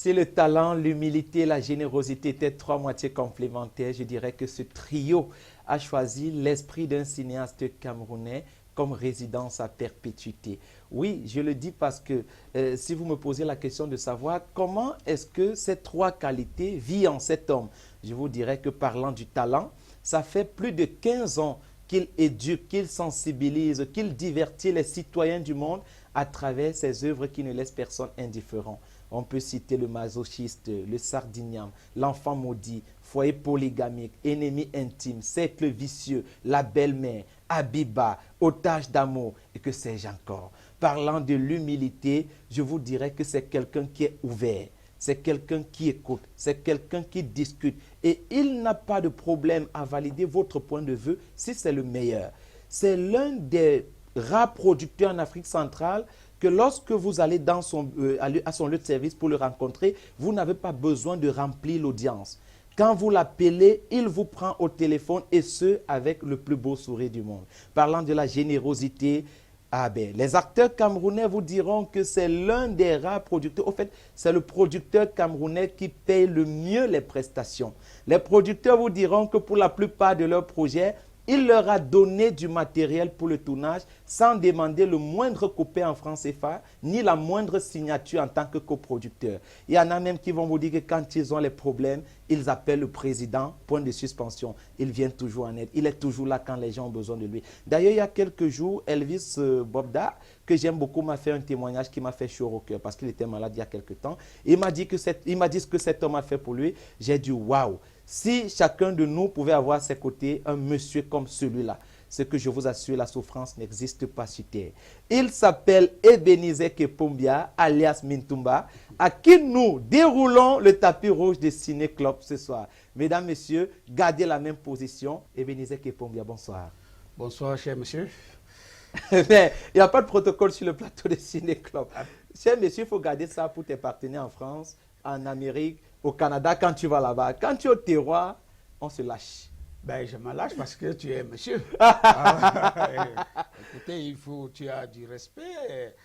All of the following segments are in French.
Si le talent, l'humilité et la générosité étaient trois moitiés complémentaires, je dirais que ce trio a choisi l'esprit d'un cinéaste camerounais comme résidence à perpétuité. Oui, je le dis parce que si vous me posez la question de savoir comment est-ce que ces trois qualités vivent en cet homme, je vous dirais que parlant du talent, ça fait plus de 15 ans qu'il éduque, qu'il sensibilise, qu'il divertit les citoyens du monde à travers ses œuvres qui ne laissent personne indifférent. On peut citer le masochiste, le sardiniam, l'enfant maudit, foyer polygamique, ennemi intime, cercle vicieux, la belle-mère, Abiba, otage d'amour et que sais-je encore. Parlant de l'humilité, je vous dirais que c'est quelqu'un qui est ouvert, c'est quelqu'un qui écoute, c'est quelqu'un qui discute et il n'a pas de problème à valider votre point de vue si c'est le meilleur. C'est l'un des rares producteurs en Afrique centrale que lorsque vous allez à son lieu de service pour le rencontrer, vous n'avez pas besoin de remplir l'audience. Quand vous l'appelez, il vous prend au téléphone et ce, avec le plus beau sourire du monde. Parlant de la générosité, les acteurs camerounais vous diront que c'est l'un des rares producteurs. Au fait, c'est le producteur camerounais qui paye le mieux les prestations. Les producteurs vous diront que pour la plupart de leurs projets, il leur a donné du matériel pour le tournage sans demander le moindre coupé en francs CFA, ni la moindre signature en tant que coproducteur. Il y en a même qui vont vous dire que quand ils ont les problèmes, ils appellent le président, point de suspension. Il vient toujours en aide. Il est toujours là quand les gens ont besoin de lui. D'ailleurs, il y a quelques jours, Elvis Bobda, que j'aime beaucoup, m'a fait un témoignage qui m'a fait chaud au cœur parce qu'il était malade il y a quelques temps. Il m'a dit ce que cet homme a fait pour lui. J'ai dit waouh! Si chacun de nous pouvait avoir à ses côtés un monsieur comme celui-là, ce que je vous assure, la souffrance n'existe pas sur terre. Il s'appelle Ebenezer Kepombia, alias Mintumba, à qui nous déroulons le tapis rouge de Ciné Club ce soir. Mesdames, messieurs, gardez la même position. Ebenezer Kepombia, bonsoir. Bonsoir, cher monsieur. Mais il n'y a pas de protocole sur le plateau de Ciné Club. Cher monsieur, il faut garder ça pour tes partenaires en France, en Amérique, au Canada, quand tu vas là-bas. Quand tu es au terroir, on se lâche. Ben, je me lâche parce que tu es monsieur. Écoutez, tu as du respect,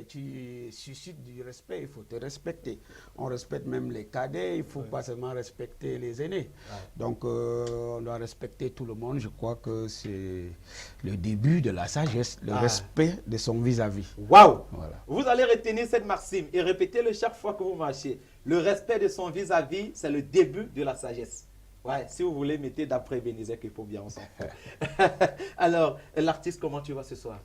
tu suscites du respect, il faut te respecter. On respecte même les cadets, il ne faut pas seulement respecter les aînés. Donc, on doit respecter tout le monde. Je crois que c'est le début de la sagesse, le respect de son vis-à-vis. Waouh! Voilà. Vous allez retenir cette maxime et répétez-le chaque fois que vous marchez. Le respect de son vis-à-vis, c'est le début de la sagesse. Ouais, si vous voulez, mettez d'après Ebenezer Kepombia, on s'en fout. Alors, l'artiste, comment tu vas ce soir?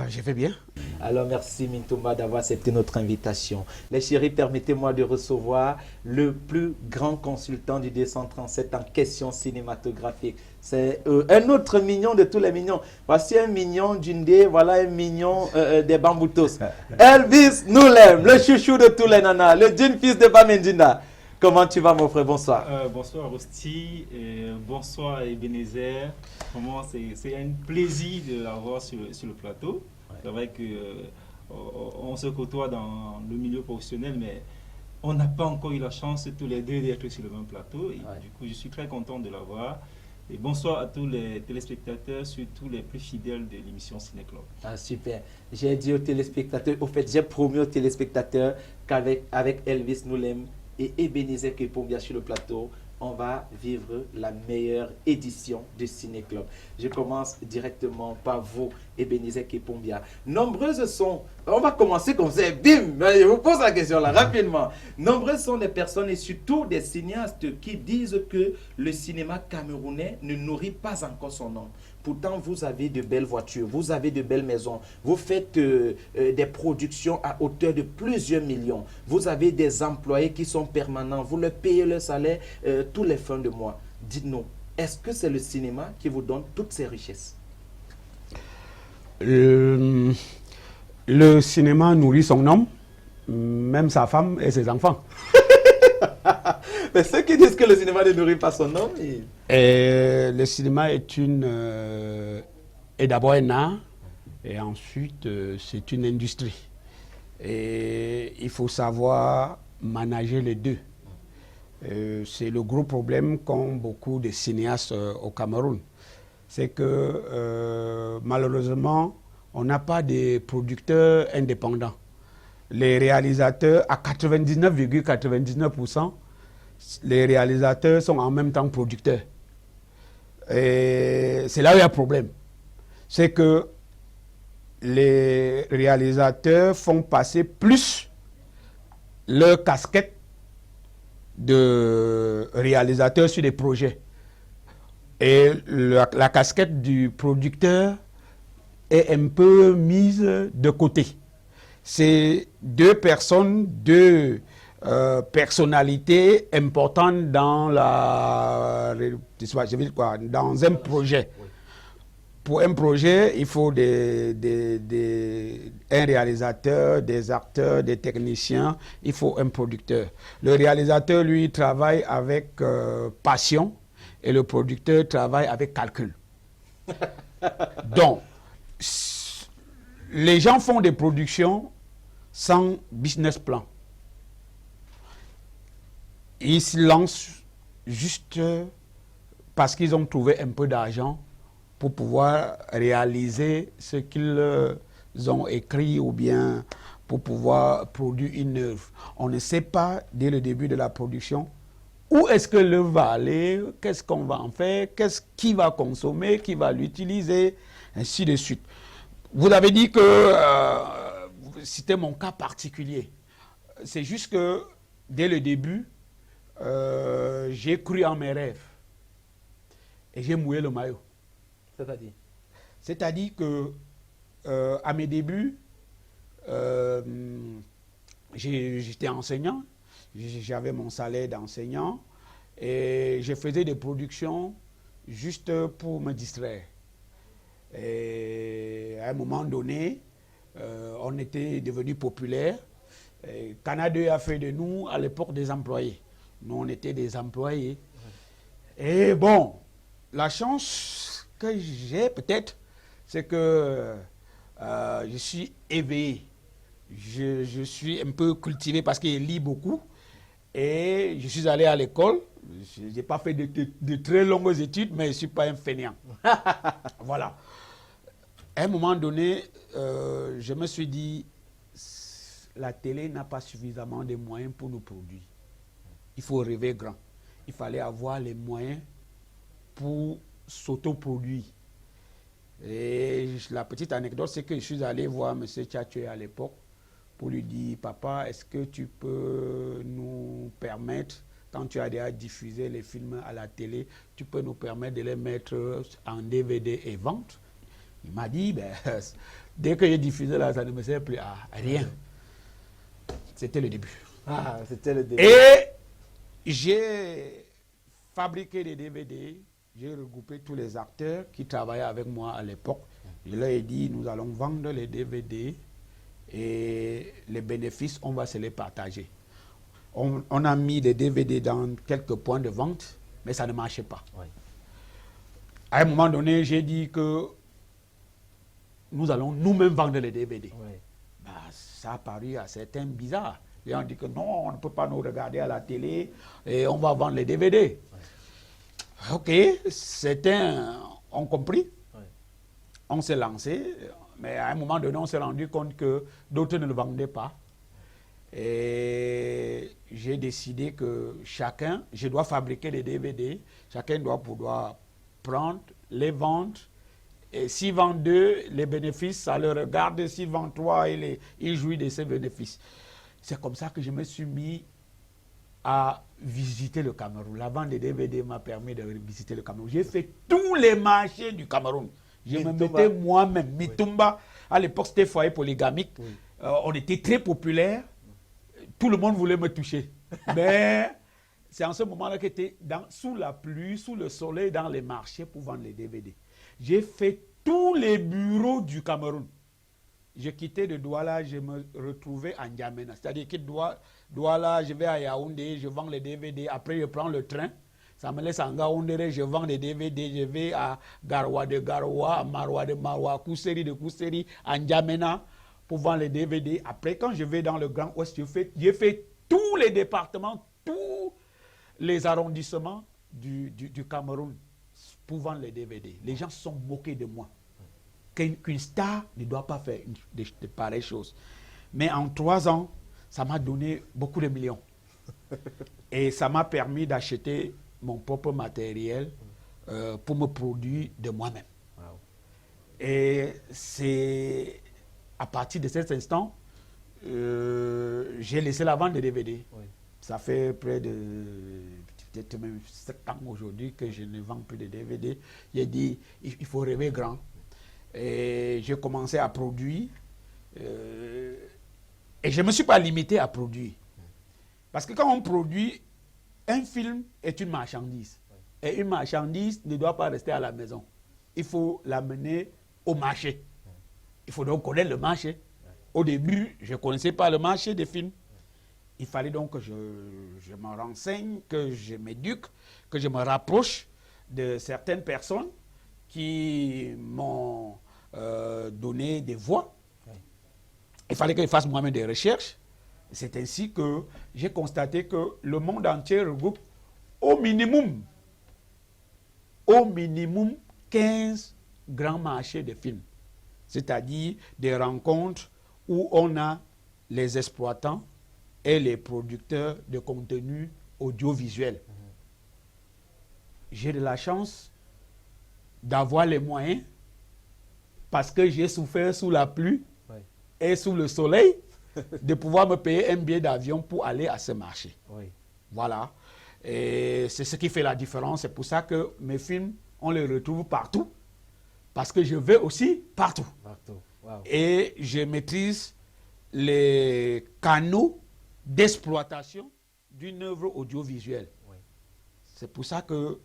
Je vais bien. Alors, merci Mintumba d'avoir accepté notre invitation. Les chéris, permettez-moi de recevoir le plus grand consultant du 237 en questions cinématographiques. C'est un autre mignon de tous les mignons. Voici un mignon d'Undé, voilà un mignon des Bamboutos. Elvis Noulem, le chouchou de tous les nanas, le jeune fils de Bamendina. Comment tu vas, mon frère? Bonsoir. Bonsoir, Rosti. Bonsoir, Ebenezer. Vraiment, c'est un plaisir de l'avoir sur le plateau. Ouais. C'est vrai qu'on se côtoie dans le milieu professionnel, mais on n'a pas encore eu la chance tous les deux d'être sur le même plateau. Et du coup, je suis très content de l'avoir. Et bonsoir à tous les téléspectateurs, surtout les plus fidèles de l'émission Ciné Club. Ah, super. J'ai dit aux téléspectateurs, au fait, j'ai promis aux téléspectateurs qu'avec Elvis Noulem et Ebenezer Kepombia sur le plateau, on va vivre la meilleure édition de Ciné Club. Je commence directement par vous, Ebenezer Kepombia. Nombreuses sont, on va commencer comme ça, bim, je vous pose la question là, rapidement. Nombreuses sont des personnes et surtout des cinéastes qui disent que le cinéma camerounais ne nourrit pas encore son nom. Pourtant, vous avez de belles voitures, vous avez de belles maisons, vous faites des productions à hauteur de plusieurs millions. Vous avez des employés qui sont permanents, vous leur payez leur salaire tous les fins de mois. Dites-nous, est-ce que c'est le cinéma qui vous donne toutes ces richesses? Le cinéma nourrit son homme, même sa femme et ses enfants. Mais ceux qui disent que le cinéma ne nourrit pas son homme... Le cinéma est d'abord un art et ensuite c'est une industrie. Et il faut savoir manager les deux. C'est le gros problème qu'ont beaucoup de cinéastes au Cameroun. C'est que malheureusement, on n'a pas de producteurs indépendants. les réalisateurs, à 99,99%, les réalisateurs sont en même temps producteurs. Et c'est là où il y a un problème. C'est que les réalisateurs font passer plus leur casquette de réalisateur sur des projets. Et la casquette du producteur est un peu mise de côté. C'est deux personnes, deux personnalités importantes dans dans un projet. Pour un projet, il faut un réalisateur, des acteurs, des techniciens, il faut un producteur. Le réalisateur, lui, travaille avec passion et le producteur travaille avec calcul. Donc, les gens font des productions sans business plan. Ils se lancent juste parce qu'ils ont trouvé un peu d'argent pour pouvoir réaliser ce qu'ils ont écrit ou bien pour pouvoir produire une œuvre. On ne sait pas dès le début de la production où est-ce que l'œuvre va aller, qu'est-ce qu'on va en faire, qui va consommer, qui va l'utiliser, ainsi de suite. Vous avez dit que c'était mon cas particulier. C'est juste que dès le début, j'ai cru en mes rêves et j'ai mouillé le maillot. C'est-à-dire que à mes débuts, j'étais enseignant, j'avais mon salaire d'enseignant et je faisais des productions juste pour me distraire. Et à un moment donné, on était devenu populaire. Canada a fait de nous, à l'époque, des employés. Nous, on était des employés. Et bon, la chance que j'ai peut-être, c'est que je suis éveillé. Je suis un peu cultivé parce que je lis beaucoup. Et je suis allé à l'école. Je n'ai pas fait de très longues études, mais je ne suis pas un fainéant. Voilà. À un moment donné, je me suis dit, la télé n'a pas suffisamment de moyens pour nous produire. Il faut rêver grand. Il fallait avoir les moyens pour s'autoproduire. Et la petite anecdote, c'est que je suis allé voir M. Tchatchoue à l'époque pour lui dire, papa, est-ce que tu peux nous permettre, quand tu as déjà diffusé les films à la télé, tu peux nous permettre de les mettre en DVD et vente? Il m'a dit, ben, dès que j'ai diffusé là, ça ne me sert plus à rien. C'était le début. C'était le début. Et j'ai fabriqué des DVD, j'ai regroupé tous les acteurs qui travaillaient avec moi à l'époque. Je leur ai dit, nous allons vendre les DVD et les bénéfices, on va se les partager. On a mis des DVD dans quelques points de vente, mais ça ne marchait pas. Oui. À un moment donné, j'ai dit que nous allons nous-mêmes vendre les DVD. Oui. Bah, ça a paru à certains bizarre. Et on dit que non, on ne peut pas nous regarder à la télé et on va vendre les DVD. Oui. Ok, certains ont compris. Oui. On s'est lancé, mais à un moment donné, on s'est rendu compte que d'autres ne le vendaient pas. Et j'ai décidé que chacun, je dois fabriquer les DVD, chacun doit pouvoir prendre, les vendre. Et s'ils vendent deux, les bénéfices, ça le regarde. S'ils vendent trois, il jouit de ces bénéfices. C'est comme ça que je me suis mis à visiter le Cameroun. La vente des DVD m'a permis de visiter le Cameroun. J'ai fait tous les marchés du Cameroun. Je me mettais moi-même. Mitumba, à l'époque, c'était foyer polygamique. Oui. On était très populaires. Tout le monde voulait me toucher. Mais c'est en ce moment-là que j'étais sous la pluie, sous le soleil, dans les marchés pour vendre les DVD. J'ai fait tous les bureaux du Cameroun. Je quittais de Douala, je me retrouvais à N'Djamena. C'est-à-dire que Douala, je vais à Yaoundé, je vends les DVD. Après, je prends le train. Ça me laisse en Gaoundéré, je vends les DVD. Je vais à Garoua de Garoua, à Maroua de Maroua, Kousseri de Kousseri, à N'Djamena pour vendre les DVD. Après, quand je vais dans le Grand Ouest, j'ai fait tous les départements, tous les arrondissements du Cameroun pour vendre les DVD. Les gens se sont moqués de moi. Qu'une star ne doit pas faire de pareilles choses. Mais en 3 ans, ça m'a donné beaucoup de millions. Et ça m'a permis d'acheter mon propre matériel pour me produire de moi-même. Wow. Et c'est à partir de cet instant, j'ai laissé la vente de DVD. Oui. Ça fait près de peut-être même 7 ans aujourd'hui que je ne vends plus de DVD. J'ai dit, il faut rêver grand. Et j'ai commencé à produire. Et je ne me suis pas limité à produire. Parce que quand on produit, un film est une marchandise. Et une marchandise ne doit pas rester à la maison. Il faut l'amener au marché. Il faut donc connaître le marché. Au début, je ne connaissais pas le marché des films. Il fallait donc que je me renseigne, que je m'éduque, que je me rapproche de certaines personnes qui m'ont donné des voies. Il fallait que je fasse moi-même des recherches. C'est ainsi que j'ai constaté que le monde entier regroupe au minimum 15 grands marchés de films. C'est-à-dire des rencontres où on a les exploitants et les producteurs de contenu audiovisuel. J'ai de la chance d'avoir les moyens parce que j'ai souffert sous la pluie et sous le soleil de pouvoir me payer un billet d'avion pour aller à ce marché. Oui. Voilà. Et c'est ce qui fait la différence. C'est pour ça que mes films, on les retrouve partout. Parce que je vais aussi partout. Partout. Wow. Et je maîtrise les canaux d'exploitation d'une œuvre audiovisuelle. Oui. C'est pour ça que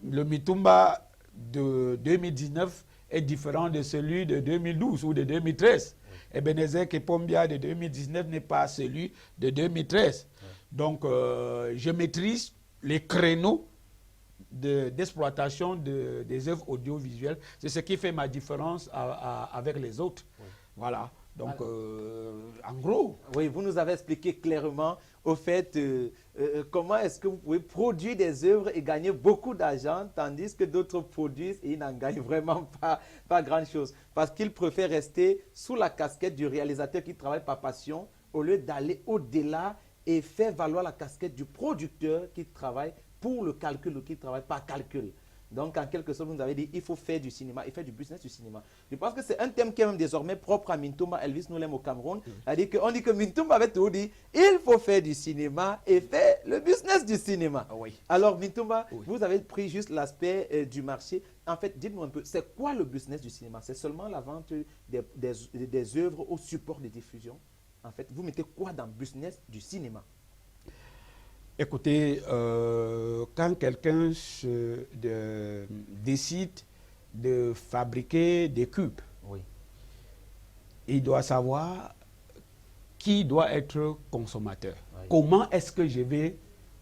le Mitumba de 2019 est différent de celui de 2012 ou de 2013. Oui. Ebenezer Kepombia de 2019 n'est pas celui de 2013. Oui. Donc, je maîtrise les créneaux d'exploitation des œuvres audiovisuelles. C'est ce qui fait ma différence avec les autres. Oui. Voilà. Donc, en gros... Oui, vous nous avez expliqué clairement, au fait, comment est-ce que vous pouvez produire des œuvres et gagner beaucoup d'argent, tandis que d'autres produisent et ils n'en gagnent vraiment pas grand-chose. Parce qu'ils préfèrent rester sous la casquette du réalisateur qui travaille par passion, au lieu d'aller au-delà et faire valoir la casquette du producteur qui travaille pour le calcul ou qui travaille par calcul. Donc, en quelque sorte, vous nous avez dit, il faut faire du cinéma et faire du business du cinéma. Je pense que c'est un thème qui est même désormais propre à Mintumba. Elvis nous l'aime au Cameroun. On dit que Mintumba avait tout dit, il faut faire du cinéma et faire le business du cinéma. Oui. Alors, Mintumba, vous avez pris juste l'aspect du marché. En fait, dites-nous un peu, c'est quoi le business du cinéma? C'est seulement la vente des œuvres au support de diffusion? En fait, vous mettez quoi dans le business du cinéma? Écoutez, quand quelqu'un décide de fabriquer des cubes, oui, il doit savoir qui doit être consommateur. Oui. Comment est-ce que je vais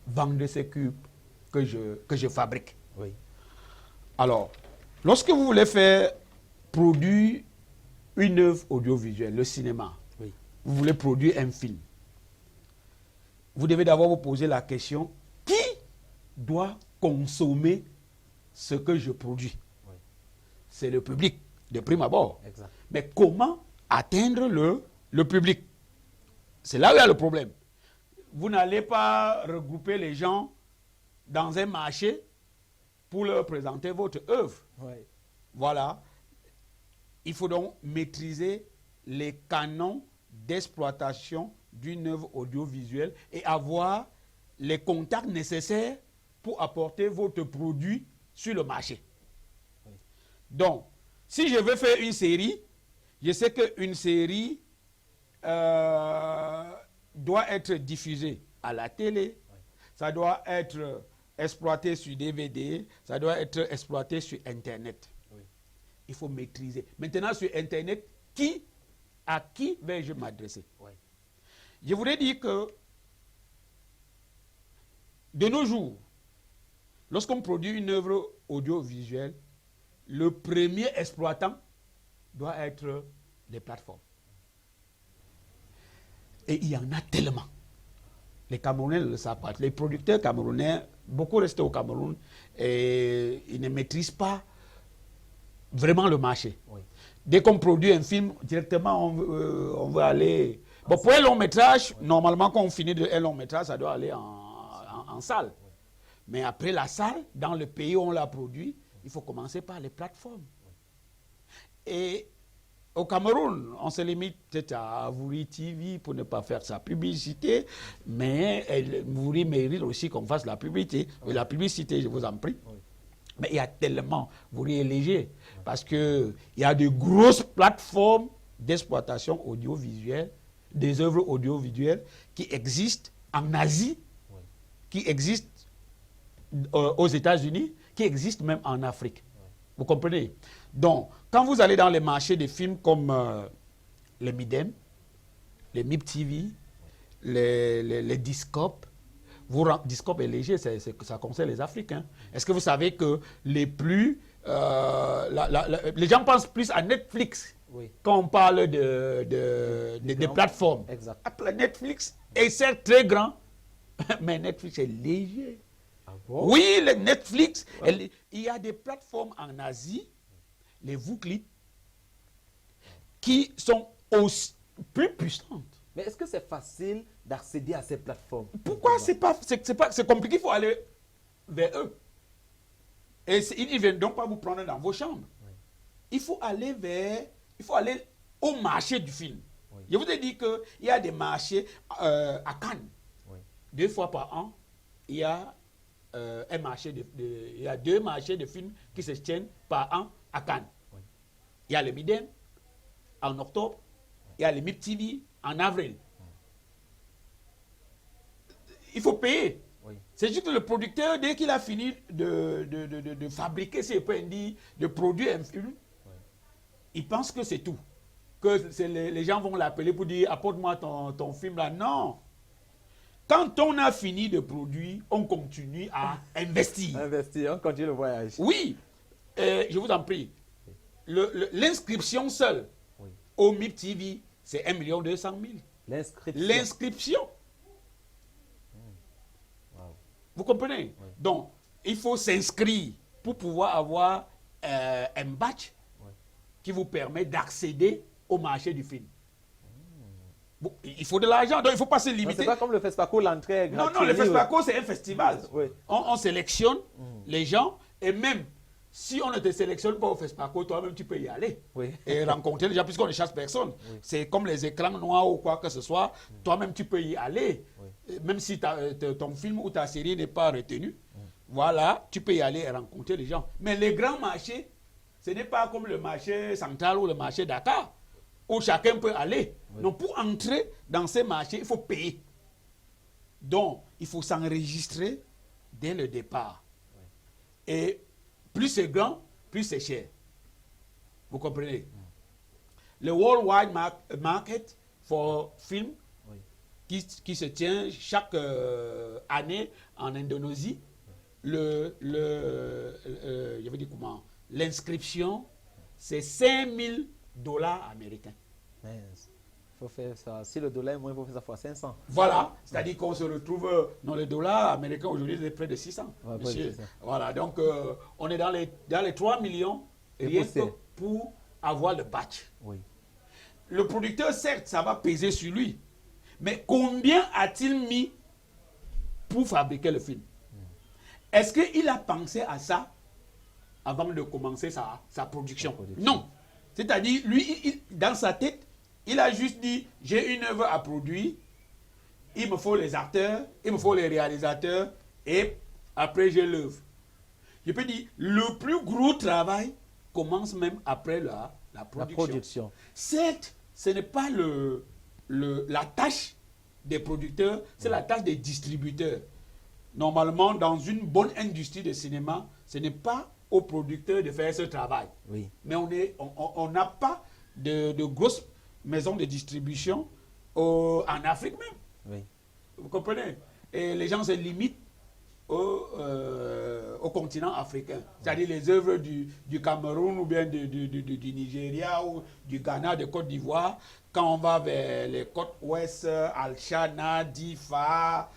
vendre ces cubes que je fabrique? Oui. Alors, lorsque vous voulez faire produire une œuvre audiovisuelle, le cinéma, Oui. vous voulez produire un film, vous devez d'abord vous poser la question, qui doit consommer ce que je produis? Oui. C'est le public, de prime abord. Exact. Mais comment atteindre le public? C'est là où il y a le problème. Vous n'allez pas regrouper les gens dans un marché pour leur présenter votre œuvre. Oui. Voilà. Il faut donc maîtriser les canons d'exploitation d'une œuvre audiovisuelle et avoir les contacts nécessaires pour apporter votre produit sur le marché. Oui. Donc, si je veux faire une série, je sais qu'une série doit être diffusée à la télé, oui, ça doit être exploité sur DVD, ça doit être exploité sur Internet. Oui. Il faut maîtriser. Maintenant, sur Internet, à qui vais-je m'adresser? Oui. Je voudrais dire que de nos jours, lorsqu'on produit une œuvre audiovisuelle, le premier exploitant doit être les plateformes. Et il y en a tellement. Les Camerounais ne le savent pas. Les producteurs camerounais, beaucoup restent au Cameroun et ils ne maîtrisent pas vraiment le marché. Oui. Dès qu'on produit un film, directement, on veut aller... Bon, pour un long métrage, normalement, quand on finit un long métrage, ça doit aller en salle. Oui. Mais après la salle, dans le pays où on l'a produit, il faut commencer par les plateformes. Et au Cameroun, on se limite peut-être à Wouri TV pour ne pas faire sa publicité, mais Wouri mérite aussi qu'on fasse la publicité. Oui. La publicité, je vous en prie. Oui. Mais il y a tellement, Wouri est léger, parce qu'il y a de grosses plateformes d'exploitation audiovisuelle, des œuvres audiovisuelles qui existent en Asie, oui. qui existent aux États-Unis, qui existent même en Afrique. Oui. Vous comprenez? Donc, quand vous allez dans les marchés de films comme les Midem, les MIP TV, les Discop, Discop est léger, ça concerne les Africains. Est-ce que vous savez que les gens pensent plus à Netflix oui. quand on parle des plateformes. Exact. Après Netflix est certes très grand, mais Netflix est léger. Ah bon? Oui, le Netflix, ouais. Il y a des plateformes en Asie, les Vuklit, qui sont plus puissantes. Mais est-ce que c'est facile d'accéder à ces plateformes? Pourquoi c'est compliqué, il faut aller vers eux. Et ils ne viennent donc pas vous prendre dans vos chambres. Oui. Il faut aller au marché du film. Oui. Je vous ai dit qu'il y a des marchés à Cannes. Oui. 2 fois par an, il y a il y a 2 marchés de films qui se tiennent par an à Cannes. Oui. Il y a le Midem en octobre, il y a le MIP TV en avril. Il faut payer. Oui. C'est juste que le producteur, dès qu'il a fini de fabriquer ses PND, de produire un film, oui. il pense que c'est tout. Que les gens vont l'appeler pour dire apporte-moi ton film là. Non. Quand on a fini de produire, on continue à investir. Investir, on continue le voyage. Oui. Je vous en prie. L'inscription seule oui. au MIP TV, c'est 1 200 000. L'inscription. Wow. Vous comprenez? Oui. Donc, il faut s'inscrire pour pouvoir avoir un badge oui. qui vous permet d'accéder au marché du film. Bon, il faut de l'argent, donc il ne faut pas se limiter. C'est pas comme le FESPACO, l'entrée est gratuite. Non, le FESPACO, c'est un festival. Oui. On sélectionne les gens et même si on ne te sélectionne pas au FESPACO, toi-même, tu peux y aller oui. et rencontrer les gens, puisqu'on ne chasse personne. Oui. C'est comme les écrans noirs ou quoi que ce soit. Toi-même, tu peux y aller. Oui. Même si ton film ou ta série n'est pas retenu. Voilà, tu peux y aller et rencontrer les gens. Mais les grands marchés, ce n'est pas comme le marché central ou le marché Dakar, où chacun peut aller. Oui. Donc, pour entrer dans ces marchés, il faut payer. Donc, il faut s'enregistrer dès le départ. Oui. Et plus c'est grand, plus c'est cher. Vous comprenez? Le Worldwide Market for Film, oui. qui se tient chaque année en Indonésie, je veux dire comment? L'inscription, c'est $5 000 américains. Il faut faire ça. Si le dollar est moins, il faut faire ça fois 500. Voilà, c'est-à-dire qu'on se retrouve dans le dollar américain aujourd'hui, c'est près de 600. Ouais, monsieur. Voilà, donc on est dans les 3 millions rien que pour avoir le batch. Oui. Le producteur, certes, ça va peser sur lui, mais combien a-t-il mis pour fabriquer le film? Est-ce qu'il a pensé à ça avant de commencer sa production? Non. C'est-à-dire, lui, dans sa tête, il a juste dit, j'ai une œuvre à produire, il me faut les acteurs, il me faut les réalisateurs, et après j'ai l'œuvre. Je peux dire, le plus gros travail commence même après la production. Certes, ce n'est pas la tâche des producteurs, c'est la tâche des distributeurs. Normalement, dans une bonne industrie de cinéma, ce n'est pas aux producteurs de faire ce travail. Oui. Mais on n'a pas de grosses maisons de distribution en Afrique même. Oui. Vous comprenez? Et les gens se limitent au continent africain. C'est-à-dire les œuvres du Cameroun ou bien du Nigeria ou du Ghana, de Côte d'Ivoire. Quand on va vers les côtes ouest, Al-Shana, Difa,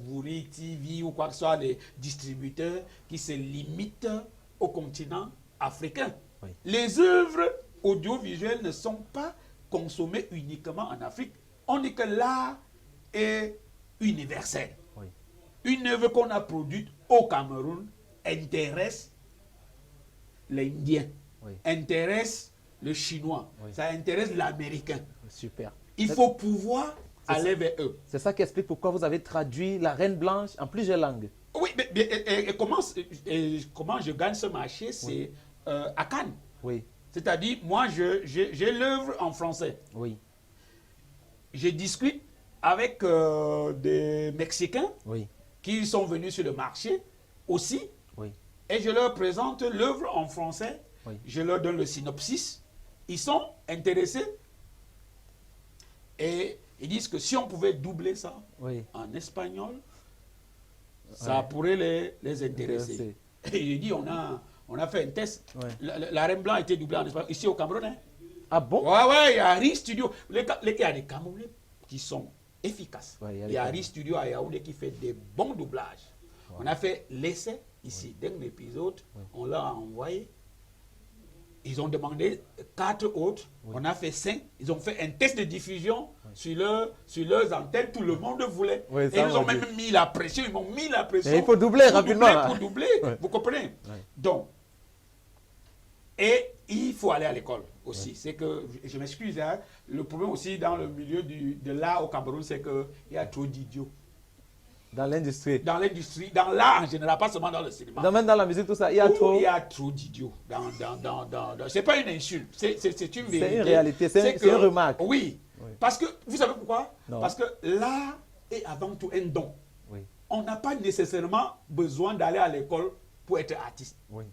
Wouri TV ou quoi que ce soit, les distributeurs qui se limitent au continent africain. Oui. Les œuvres audiovisuelles ne sont pas consommées uniquement en Afrique. On dit que l'art est universel. Oui. Une œuvre qu'on a produite au Cameroun intéresse l'Indien, Oui. intéresse le Chinois, Oui. ça intéresse l'Américain. Super. Il faut pouvoir aller vers eux. C'est ça qui explique pourquoi vous avez traduit La Reine Blanche en plusieurs langues. Oui, mais comment je gagne ce marché? C'est à Cannes. Oui. C'est-à-dire, moi, j'ai l'œuvre en français. Oui. Je discute avec des Mexicains Oui. qui sont venus sur le marché aussi. Oui. Et je leur présente l'œuvre en français. Oui. Je leur donne le synopsis. Ils sont intéressés. Et ils disent que si on pouvait doubler ça Oui. en espagnol, ça pourrait les intéresser. Et j'ai dit, on a fait un test. Ouais. La Reine Blanc a été doublée en espagnol ici au Cameroun. Hein. Ah bon? Ouais, il y a Harry Studio. Il y a des Camerounais qui sont efficaces. Ouais, il y a Harry Studio à Yaoundé qui fait des bons doublages. Ouais. On a fait l'essai ici. Dès l'épisode, on l'a envoyé. Ils ont demandé 4 autres. On a fait 5. Ils ont fait un test de diffusion sur leurs antennes. Tout le monde voulait. Oui, et ils ont même mis la pression. Ils m'ont mis la pression. Mais il faut doubler rapidement. Pour doubler. Vous comprenez? Donc, et il faut aller à l'école aussi. C'est que, je m'excuse, hein, le problème aussi dans le milieu de l'art au Cameroun, c'est qu'il y a trop d'idiots. Dans l'industrie. Dans l'industrie, dans l'art en général, pas seulement dans le cinéma. Même dans la musique, tout ça, il y a trop. Il y a trop d'idiots. C'est pas une insulte, c'est une vérité. C'est une réalité, c'est une remarque. Oui. Parce que, vous savez pourquoi? Non. Parce que l'art est avant tout un don. Oui. On n'a pas nécessairement besoin d'aller à l'école pour être artiste. Oui.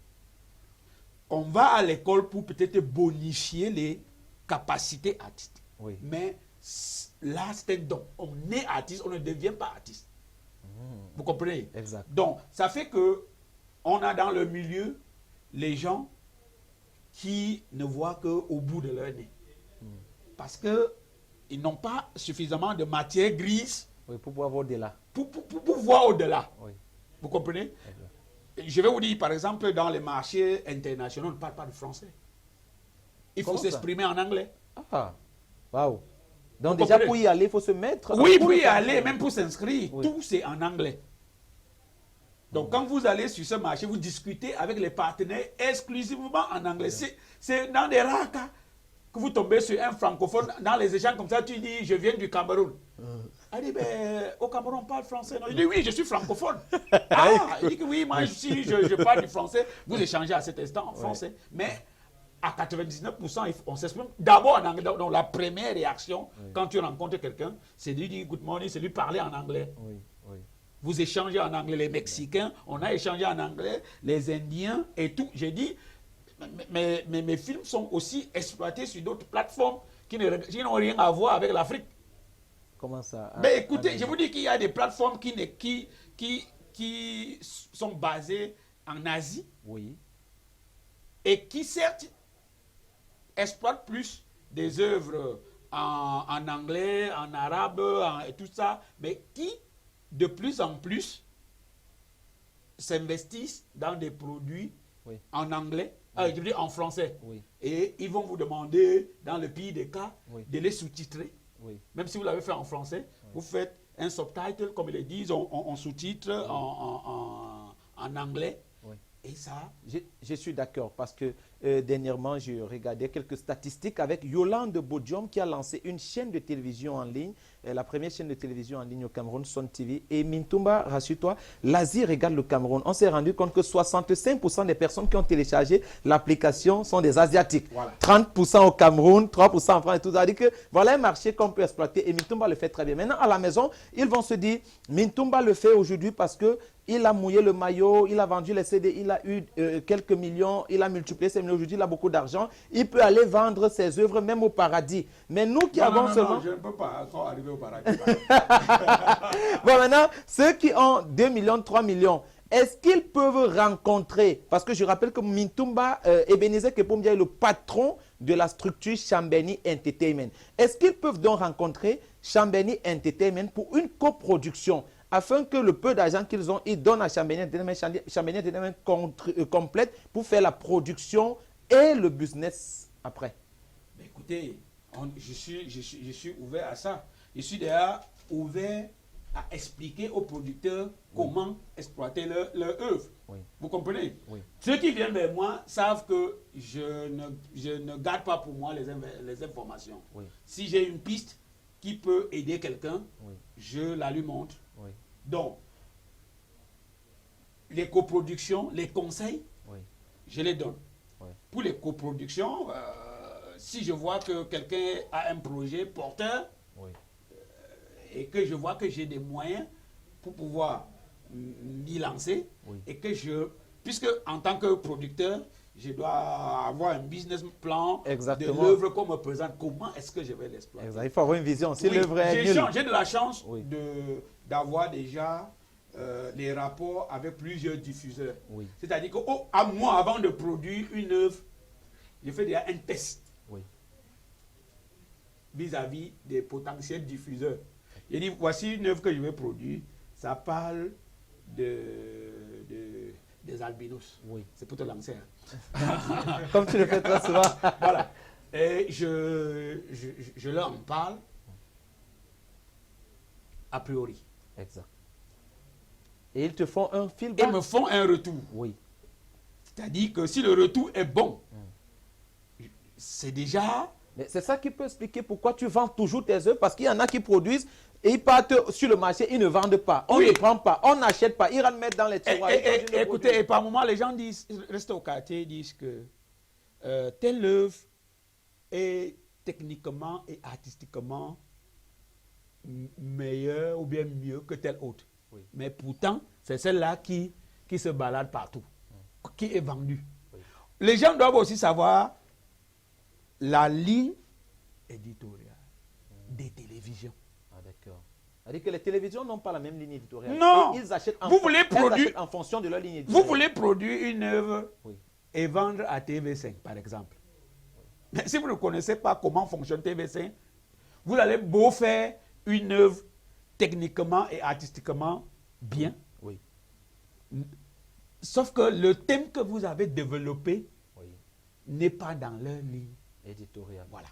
On va à l'école pour peut-être bonifier les capacités artistiques. Oui. Mais là, c'est un don. On est artiste, on ne devient pas artiste. Vous comprenez? Exact. Donc, ça fait que on a dans le milieu les gens qui ne voient qu'au bout de leur nez. Parce qu'ils n'ont pas suffisamment de matière grise Oui, pour pouvoir voir au-delà. pour voir au-delà. Oui. Vous comprenez? Exact. Je vais vous dire, par exemple, dans les marchés internationaux, on ne parle pas de français. Il faut s'exprimer en anglais. Ah, waouh. Donc déjà, pour y aller, il faut se mettre... Oui, pour y aller, même pour s'inscrire, oui. tout c'est en anglais. Donc quand vous allez sur ce marché, vous discutez avec les partenaires exclusivement en anglais. C'est dans des rares cas que vous tombez sur un francophone, dans les échanges comme ça, tu dis, je viens du Cameroun. Elle dit, ben, au Cameroun, on parle français. Non, il dit, oui, je suis francophone. Ah, il dit que oui, moi, je parle du français. Vous échangez à cet instant en français. Mais à 99%, on s'exprime d'abord en anglais. Donc, la première réaction, quand tu rencontres quelqu'un, c'est de lui dire good morning, c'est lui parler en anglais. Oui, oui. Vous échangez en anglais. Les Mexicains, on a échangé en anglais. Les Indiens et tout. J'ai dit, mais mes films sont aussi exploités sur d'autres plateformes qui n'ont rien à voir avec l'Afrique. Comment ça? Mais écoutez, je vous dis qu'il y a des plateformes qui sont basées en Asie. Oui. Et qui certes exploitent plus des œuvres en anglais, en arabe, et tout ça, mais qui de plus en plus s'investissent dans des produits en anglais, je veux dire en français. Oui. Et ils vont vous demander, dans le pire des cas, de les sous-titrer. Oui. Même si vous l'avez fait en français, vous faites un subtitle, comme ils le disent, on sous-titre en anglais. Oui. Et ça... Je suis d'accord parce que dernièrement, je regardais quelques statistiques avec Yolande Bodium qui a lancé une chaîne de télévision en ligne, la première chaîne de télévision en ligne au Cameroun, Son TV. Et Mintumba, rassure-toi, l'Asie regarde le Cameroun. On s'est rendu compte que 65% des personnes qui ont téléchargé l'application sont des Asiatiques. Voilà. 30% au Cameroun, 3% en France et tout. Ça veut dire que voilà un marché qu'on peut exploiter et Mintumba le fait très bien. Maintenant, à la maison, ils vont se dire, Mintumba le fait aujourd'hui parce que il a mouillé le maillot, il a vendu les CD, il a eu quelques millions, il a multiplié ses millions. Aujourd'hui, il a beaucoup d'argent. Il peut aller vendre ses œuvres même au paradis. Mais nous qui avons seulement... Non, je ne peux pas encore arriver au paradis. Bon, maintenant, ceux qui ont 2 millions, 3 millions, est-ce qu'ils peuvent rencontrer, parce que je rappelle que Mintumba Ebenezer Kepombia est le patron de la structure Chambeni Entertainment. Est-ce qu'ils peuvent donc rencontrer Chambeni Entertainment pour une coproduction afin que le peu d'argent qu'ils ont, ils donnent à Chambeni Entertainment complète pour faire la production et le business après. Mais écoutez, je suis ouvert à ça. Je suis d'ailleurs ouvert à expliquer aux producteurs comment exploiter leur œuvre. Oui. Vous comprenez? Oui. Ceux qui viennent vers moi savent que je ne garde pas pour moi les informations. Oui. Si j'ai une piste qui peut aider quelqu'un, Oui. je la lui montre. Oui. Donc, les coproductions, les conseils, Oui. je les donne. Oui. Pour les coproductions, si je vois que quelqu'un a un projet porteur, Oui. et que je vois que j'ai des moyens pour pouvoir m'y lancer, Oui. et que puisque en tant que producteur, je dois avoir un business plan Exactement. de l'œuvre qu'on me présente, comment est-ce que je vais l'exploiter. Exact. Il faut avoir une vision. Si Oui, l'œuvre est nulle. j'ai de la chance Oui. d'avoir déjà les rapports avec plusieurs diffuseurs. Oui. C'est-à-dire qu'à moi, avant de produire une œuvre, je fais déjà un test Oui. vis-à-vis des potentiels diffuseurs. Il dit, voici une œuvre que je vais produire, ça parle des albinos. Oui. C'est pour te lancer. Hein. Comme tu le fais très souvent. Voilà. Et je leur en parle a priori. Exact. Et ils te font un feedback. Ils me font un retour. Oui. C'est-à-dire que si le retour est bon, c'est déjà... Mais c'est ça qui peut expliquer pourquoi tu vends toujours tes œuvres, parce qu'il y en a qui produisent et ils partent sur le marché, ils ne vendent pas. On Oui. ne prend pas, on n'achète pas, ils rentrent mettre dans les tiroirs. Écoutez, et par moment, les gens disent, restent au quartier, disent que telle œuvre est techniquement et artistiquement meilleure ou bien mieux que telle autre. Oui. Mais pourtant, c'est celle-là qui se balade partout, qui est vendue. Oui. Les gens doivent aussi savoir la ligne éditoriale des télévisions. Ah, d'accord. C'est-à-dire que les télévisions n'ont pas la même ligne éditoriale. Non. Et ils achètent Vous voulez elles produire- achètent en fonction de leur ligne éditoriale. Vous voulez produire une œuvre Oui. et vendre à TV5, par exemple. Mais si vous ne connaissez pas comment fonctionne TV5, vous allez beau faire une œuvre techniquement et artistiquement bien, Oui. sauf que le thème que vous avez développé Oui. n'est pas dans leur ligne. Éditoriale. Voilà.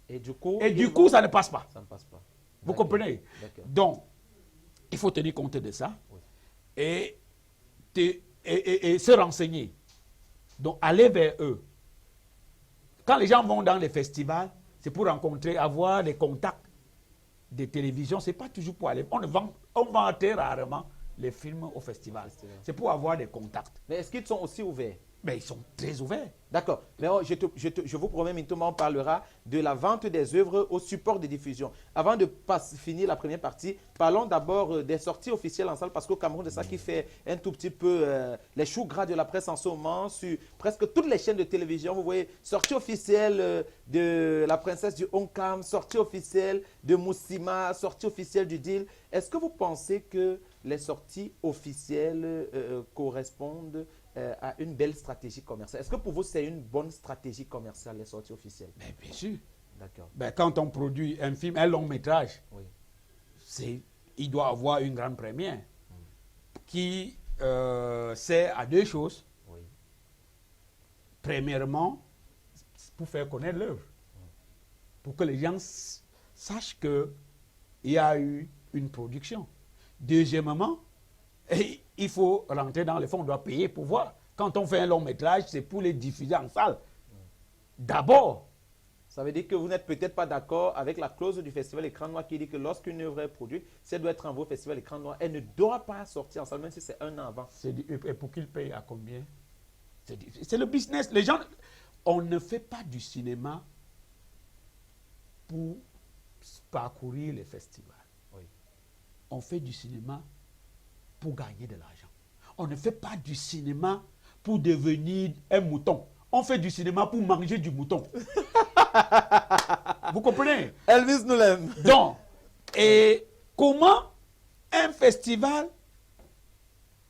Et du coup, Et du coup, ça ne passe pas. ça ne passe pas. Vous D'accord. comprenez? D'accord. Donc, il faut tenir compte de ça Oui. et se renseigner. Donc, aller vers eux. Quand les gens vont dans les festivals, c'est pour rencontrer, avoir des contacts des télévisions. Ce n'est pas toujours pour aller. On vend très rarement les films au festival. C'est pour avoir des contacts. Mais est-ce qu'ils sont aussi ouverts? Mais ils sont très ouverts. D'accord. Mais je vous promets, Mintouma, on parlera de la vente des œuvres au support de diffusion. Avant de finir la première partie, parlons d'abord des sorties officielles en salle, parce qu'au Cameroun, c'est ça qui fait un tout petit peu les choux gras de la presse en ce moment. Sur presque toutes les chaînes de télévision, vous voyez, sortie officielle de la princesse du Onkam, sortie officielle de Moussima, sortie officielle du Deal. Est-ce que vous pensez que les sorties officielles correspondent à une belle stratégie commerciale? Est-ce que pour vous, c'est une bonne stratégie commerciale, les sorties officielles? Mais bien sûr. D'accord. Ben, quand on produit un film, un long métrage, Oui. il doit avoir une grande première qui sert à deux choses. Oui. Premièrement, pour faire connaître l'œuvre. Pour que les gens sachent qu'il y a eu une production. Deuxièmement, il faut rentrer dans les fonds, on doit payer pour voir. Quand on fait un long métrage, c'est pour les diffuser en salle. D'abord. Ça veut dire que vous n'êtes peut-être pas d'accord avec la clause du festival Écran Noir qui dit que lorsqu'une œuvre est produite, si elle doit être envoyée au festival Écran Noir, elle ne doit pas sortir en salle, même si c'est un an avant. Et pour qu'ils payent à combien? C'est le business. Les gens, on ne fait pas du cinéma pour parcourir les festivals. Oui. On fait du cinéma pour gagner de l'argent. On ne fait pas du cinéma pour devenir un mouton. On fait du cinéma pour manger du mouton. Vous comprenez? Elvis nous l'aime. Donc, et comment un festival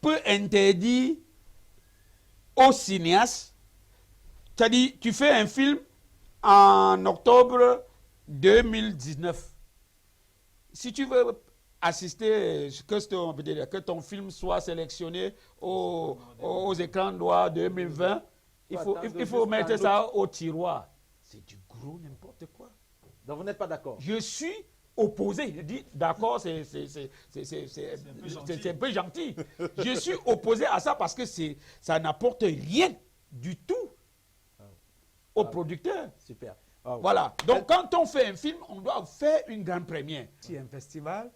peut interdire aux cinéastes, c'est-à-dire tu fais un film en octobre 2019. Si tu veux assister, que ton film soit sélectionné aux écrans noirs 2020, il faut mettre ça au tiroir. C'est du gros n'importe quoi. Donc vous n'êtes pas d'accord? Je suis opposé. Je dis d'accord, c'est un peu gentil. Je suis opposé à ça parce que ça n'apporte rien du tout aux producteurs. Super. Voilà. Donc quand on fait un film, on doit faire une grande première. Si un festival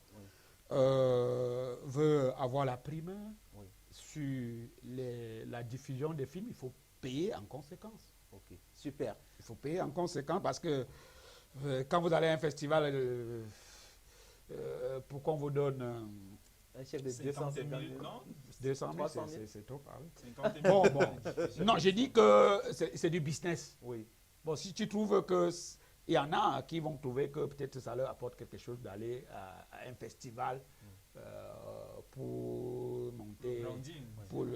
veut avoir la primeur sur la diffusion des films, il faut payer en conséquence. Ok, super. Il faut payer en conséquence parce que quand vous allez à un festival, pour qu'on vous donne un chèque de 250 000, non, 200 000, 300 000. c'est trop parlé. 50 000. Bon. Non, j'ai dit que c'est du business. Oui. Bon, si tu trouves que il y en a qui vont trouver que peut-être ça leur apporte quelque chose d'aller à un festival pour monter, pour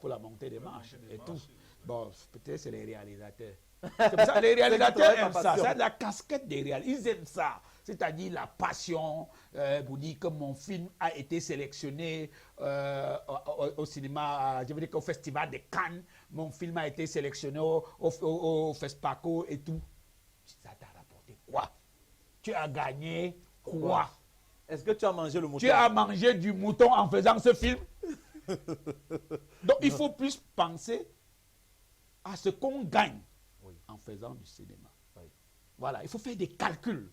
la montée des marches et tout. Bon, peut-être c'est les réalisateurs. C'est pour ça les réalisateurs aiment ça. C'est la casquette des réalisateurs. Ils aiment ça. C'est-à-dire la passion. Vous dites que mon film a été sélectionné au cinéma, je veux dire qu'au Festival de Cannes, mon film a été sélectionné au FESPACO et tout. Ça t'a rapporté quoi? Tu as gagné quoi? Est-ce que tu as mangé le mouton? Tu as mangé du mouton en faisant ce film? Donc il faut plus penser à ce qu'on gagne en faisant du cinéma. Voilà, il faut faire des calculs.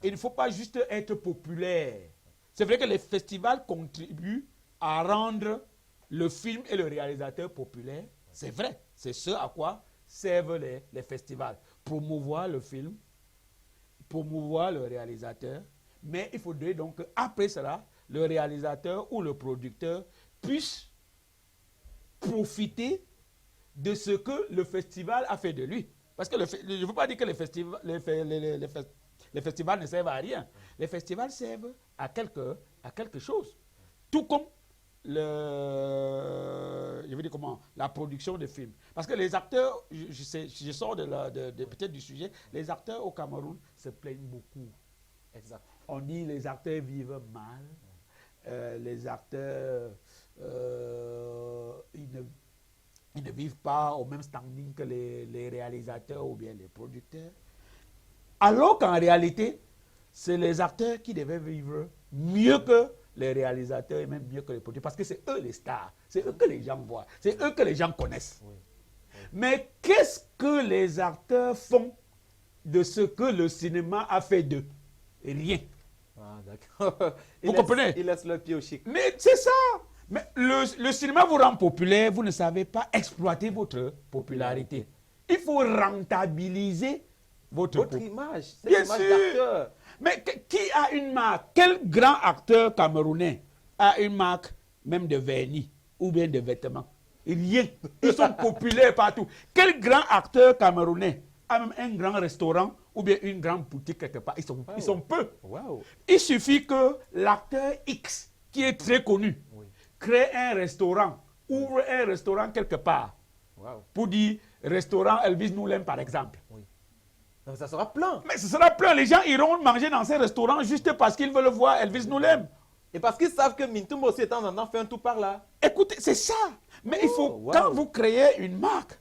Il ne faut pas juste être populaire. C'est vrai que les festivals contribuent à rendre le film et le réalisateur populaire. C'est vrai, c'est ce à quoi servent les festivals. Promouvoir le film, promouvoir le réalisateur. Mais il faudrait donc qu'après cela, le réalisateur ou le producteur puisse profiter de ce que le festival a fait de lui. Parce que je ne veux pas dire que les festivals ne servent à rien. Les festivals servent à quelque chose. Tout comme la production de films. Parce que les acteurs, je sors peut-être du sujet, les acteurs au Cameroun se plaignent beaucoup. Exact. On dit les acteurs vivent mal. Les acteurs, ils ne vivent pas au même standing que les réalisateurs ou bien les producteurs. Alors qu'en réalité, c'est les acteurs qui devaient vivre mieux que les réalisateurs et même mieux que les producteurs. Parce que c'est eux les stars. C'est eux que les gens voient. C'est eux que les gens connaissent. Oui. Mais qu'est-ce que les acteurs font de ce que le cinéma a fait d'eux? Rien. Ah, d'accord. Vous comprenez? Ils laissent le pied au chic. Mais c'est ça. Mais le cinéma vous rend populaire, vous ne savez pas exploiter votre popularité. Il faut rentabiliser votre image. C'est bien l'image sûr. d'acteur. Mais qui a une marque? Quel grand acteur camerounais a une marque même de vernis ou bien de vêtements? Rien. Ils sont populaires partout. Quel grand acteur camerounais a même un grand restaurant ou bien une grande boutique quelque part? Ils sont peu. Wow. Il suffit que l'acteur X, qui est très connu, crée un restaurant, ouvre un restaurant quelque part. Wow. Pour dire restaurant Elvis Noulem par exemple. Oui. Donc ça sera plein. Mais ce sera plein. Les gens iront manger dans ces restaurants juste parce qu'ils veulent voir Elvis Noulem. Et parce qu'ils savent que Mintumbo aussi de temps en temps fait un tout par là. Écoutez, c'est ça. Mais il faut, quand vous créez une marque,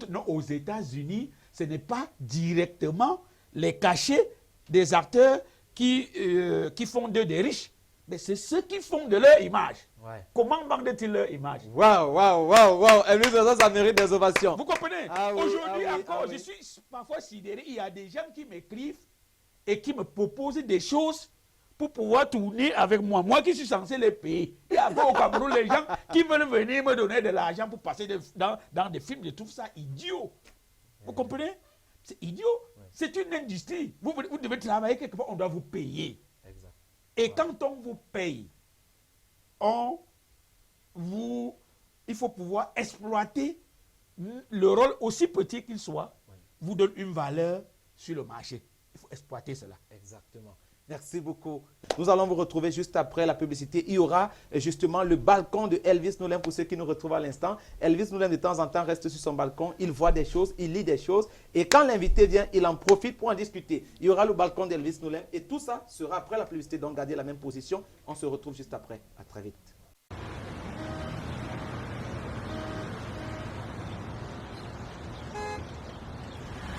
non, aux États-Unis, ce n'est pas directement les cachets des acteurs qui font d'eux des riches. Mais c'est ceux qui font de leur image. Ouais. Comment vendent-ils leur image? Waouh. Elvis, ça mérite des ovations. Vous comprenez? Ah oui, Aujourd'hui encore, oui. je suis parfois sidéré. Il y a des gens qui m'écrivent et qui me proposent des choses pour pouvoir tourner avec moi. Moi qui suis censé les payer. Il y a encore au Cameroun les gens qui veulent venir me donner de l'argent pour passer dans des films. Je trouve ça idiot. Vous comprenez? C'est idiot. C'est une industrie. Vous devez travailler quelque part, on doit vous payer. Exact. Et quand on vous paye, il faut pouvoir exploiter le rôle aussi petit qu'il soit, vous donne une valeur sur le marché. Il faut exploiter cela. Exactement. Merci beaucoup. Nous allons vous retrouver juste après la publicité. Il y aura justement le balcon de Elvis Noulem pour ceux qui nous retrouvent à l'instant. Elvis Noulem de temps en temps reste sur son balcon. Il voit des choses, il lit des choses. Et quand l'invité vient, il en profite pour en discuter. Il y aura le balcon d'Elvis Noulem. Et tout ça sera après la publicité. Donc gardez la même position. On se retrouve juste après. À très vite.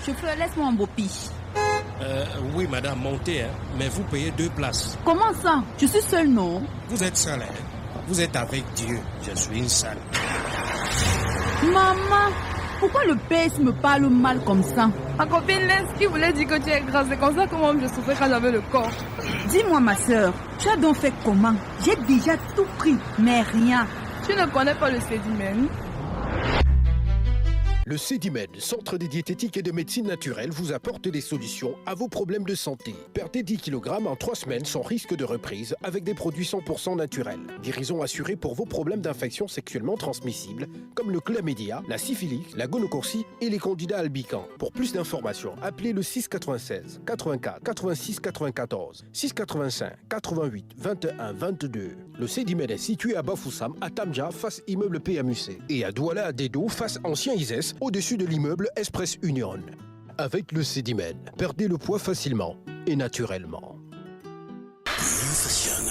Chauffeur, laisse-moi en bopi. Oui, madame, montez, hein, mais vous payez 2 places. Comment ça? Je suis seule, non? Vous êtes seule, hein? Vous êtes avec Dieu. Je suis une seule. Maman, pourquoi le PS me parle mal comme ça? Ma copine laisse qui voulait dire que tu es grâce. C'est comme ça que moi je souffrais quand j'avais le corps. Dis-moi, ma soeur, tu as donc fait comment? J'ai déjà tout pris, mais rien. Tu ne connais pas le Cédimène? Le Cédimed, Centre de diététique et de médecine naturelle, vous apporte des solutions à vos problèmes de santé. Perdez 10 kg en 3 semaines sans risque de reprise avec des produits 100% naturels. Guérison assurée pour vos problèmes d'infections sexuellement transmissibles comme le chlamydia, la syphilis, la gonococcie et les candidats albicans. Pour plus d'informations, appelez le 696 84 86 94 685 88 21 22. Le Cédimed est situé à Bafoussam, à Tamja, face immeuble PMUC, et à Douala, à Dedo, face ancien ISES, au-dessus de l'immeuble Express Union. Avec le Cédimed, perdez le poids facilement et naturellement. New Fashion,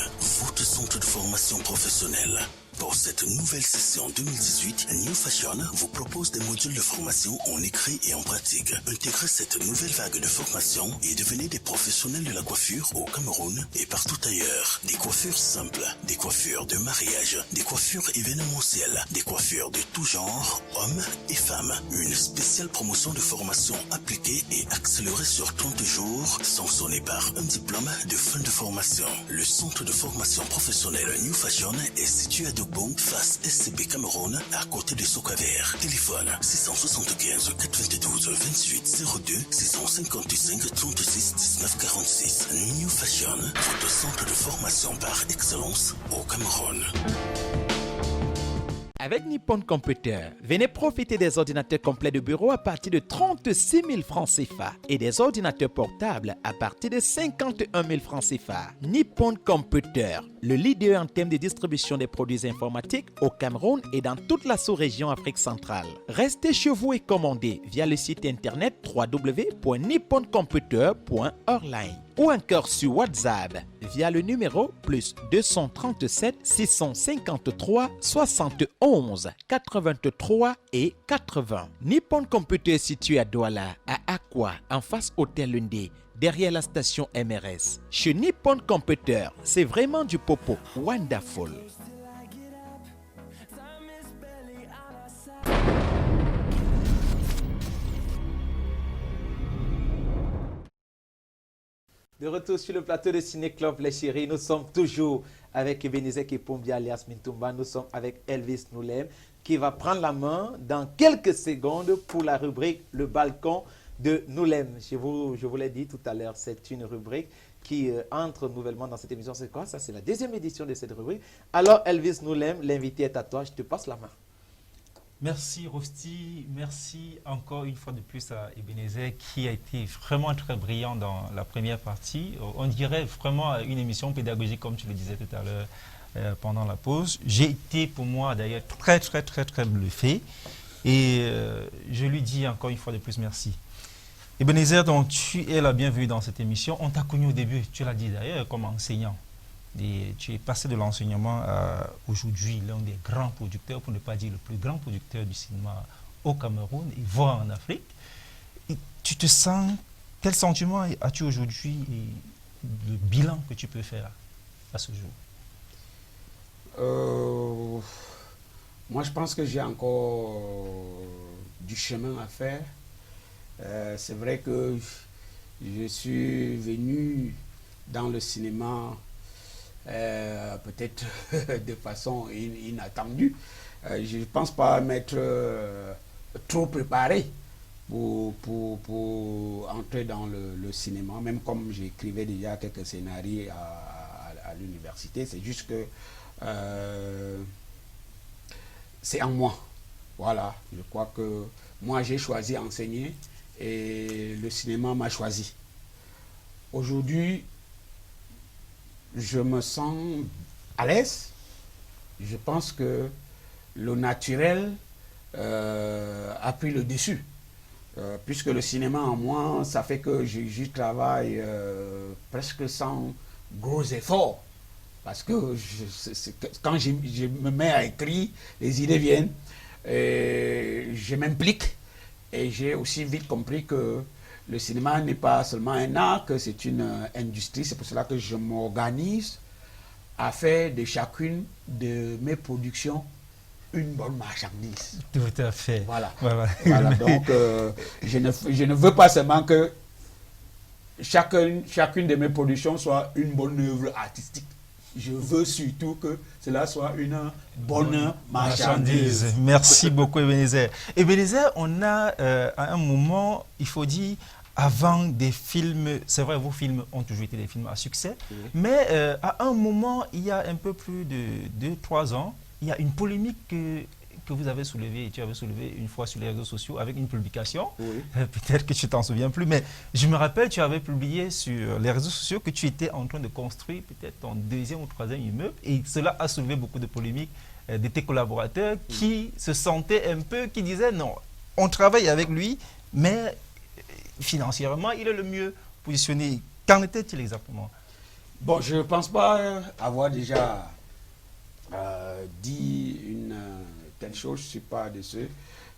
votre centre de formation professionnelle. Pour cette nouvelle session 2018, New Fashion vous propose des modules de formation en écrit et en pratique. Intégrez cette nouvelle vague de formation et devenez des professionnels de la coiffure au Cameroun et partout ailleurs. Des coiffures simples, des coiffures de mariage, des coiffures événementielles, des coiffures de tout genre, hommes et femmes. Une spéciale promotion de formation appliquée et accélérée sur 30 jours, sanctionnée par un diplôme de fin de formation. Le centre de formation professionnelle New Fashion est situé à Bon, face SCB Cameroun, à côté de Sokaver. Téléphone 675 92 28 02 655 36 19 46. New Fashion, votre centre de formation par excellence au Cameroun. Avec Nippon Computer, venez profiter des ordinateurs complets de bureau à partir de 36 000 francs CFA et des ordinateurs portables à partir de 51 000 francs CFA. Nippon Computer, le leader en termes de distribution des produits informatiques au Cameroun et dans toute la sous-région Afrique centrale. Restez chez vous et commandez via le site internet www.nipponcomputer.online ou encore sur WhatsApp via le numéro plus 237 653 71 83 et 80. Nippon Computer est situé à Douala, à Aqua, en face Hôtel Lundé, derrière la station MRS. Chez Nippon Computer, c'est vraiment du popo. Wonderful. De retour sur le plateau de Ciné Club, les chéris, nous sommes toujours avec Ebenezer Kepombi alias Mintumba. Nous sommes avec Elvis Noulem qui va prendre la main dans quelques secondes pour la rubrique Le Balcon de Noulem. Je vous l'ai dit tout à l'heure, c'est une rubrique qui entre nouvellement dans cette émission. C'est quoi ça? C'est la deuxième édition de cette rubrique. Alors Elvis Noulem, l'invité est à toi, je te passe la main. Merci Rosti, merci encore une fois de plus à Ebenezer qui a été vraiment très brillant dans la première partie. On dirait vraiment une émission pédagogique comme tu le disais tout à l'heure pendant la pause. J'ai été pour moi d'ailleurs très bluffé et je lui dis encore une fois de plus merci. Ebenezer, donc tu es la bienvenue dans cette émission. On t'a connu au début, tu l'as dit d'ailleurs, comme enseignant. Et tu es passé de l'enseignement à aujourd'hui l'un des grands producteurs, pour ne pas dire le plus grand producteur du cinéma au Cameroun et voire en Afrique. Et tu te sens, quel sentiment as-tu aujourd'hui et le bilan que tu peux faire à ce jour? Moi, je pense que j'ai encore du chemin à faire. C'est vrai que je suis venu dans le cinéma peut-être de façon inattendue. Je ne pense pas m'être trop préparé pour entrer dans le cinéma, même comme j'écrivais déjà quelques scénarios à l'université. C'est juste que c'est en moi. Voilà, je crois que moi j'ai choisi enseigner et le cinéma m'a choisi. Aujourd'hui, je me sens à l'aise. Je pense que le naturel a pris le dessus. Puisque le cinéma en moi, ça fait que j'y travaille presque sans gros efforts. Parce que quand je me mets à écrire, les idées viennent, je m'implique Et j'ai aussi vite compris que le cinéma n'est pas seulement un art, que c'est une industrie. C'est pour cela que je m'organise à faire de chacune de mes productions une bonne marchandise. Tout à fait. Voilà. Voilà. Donc, je ne veux pas seulement que chacune de mes productions soit une bonne œuvre artistique. Je veux surtout que cela soit une bonne marchandise. Merci beaucoup, Ebenezer. Ebenezer, on a à un moment, il faut dire, avant des films, c'est vrai, vos films ont toujours été des films à succès, mais à un moment, il y a un peu plus de 2-3 ans, il y a une polémique que vous avez soulevée, et tu avais soulevé une fois sur les réseaux sociaux avec une publication. Peut-être que tu t'en souviens plus, mais je me rappelle, tu avais publié sur les réseaux sociaux que tu étais en train de construire peut-être ton 2e ou 3e immeuble, et cela a soulevé beaucoup de polémiques de tes collaborateurs qui se sentaient un peu, qui disaient non, on travaille avec lui, mais financièrement, il est le mieux positionné. Qu'en était-il exactement? Bon, je ne pense pas avoir déjà dit une telle chose. Je ne suis pas de ceux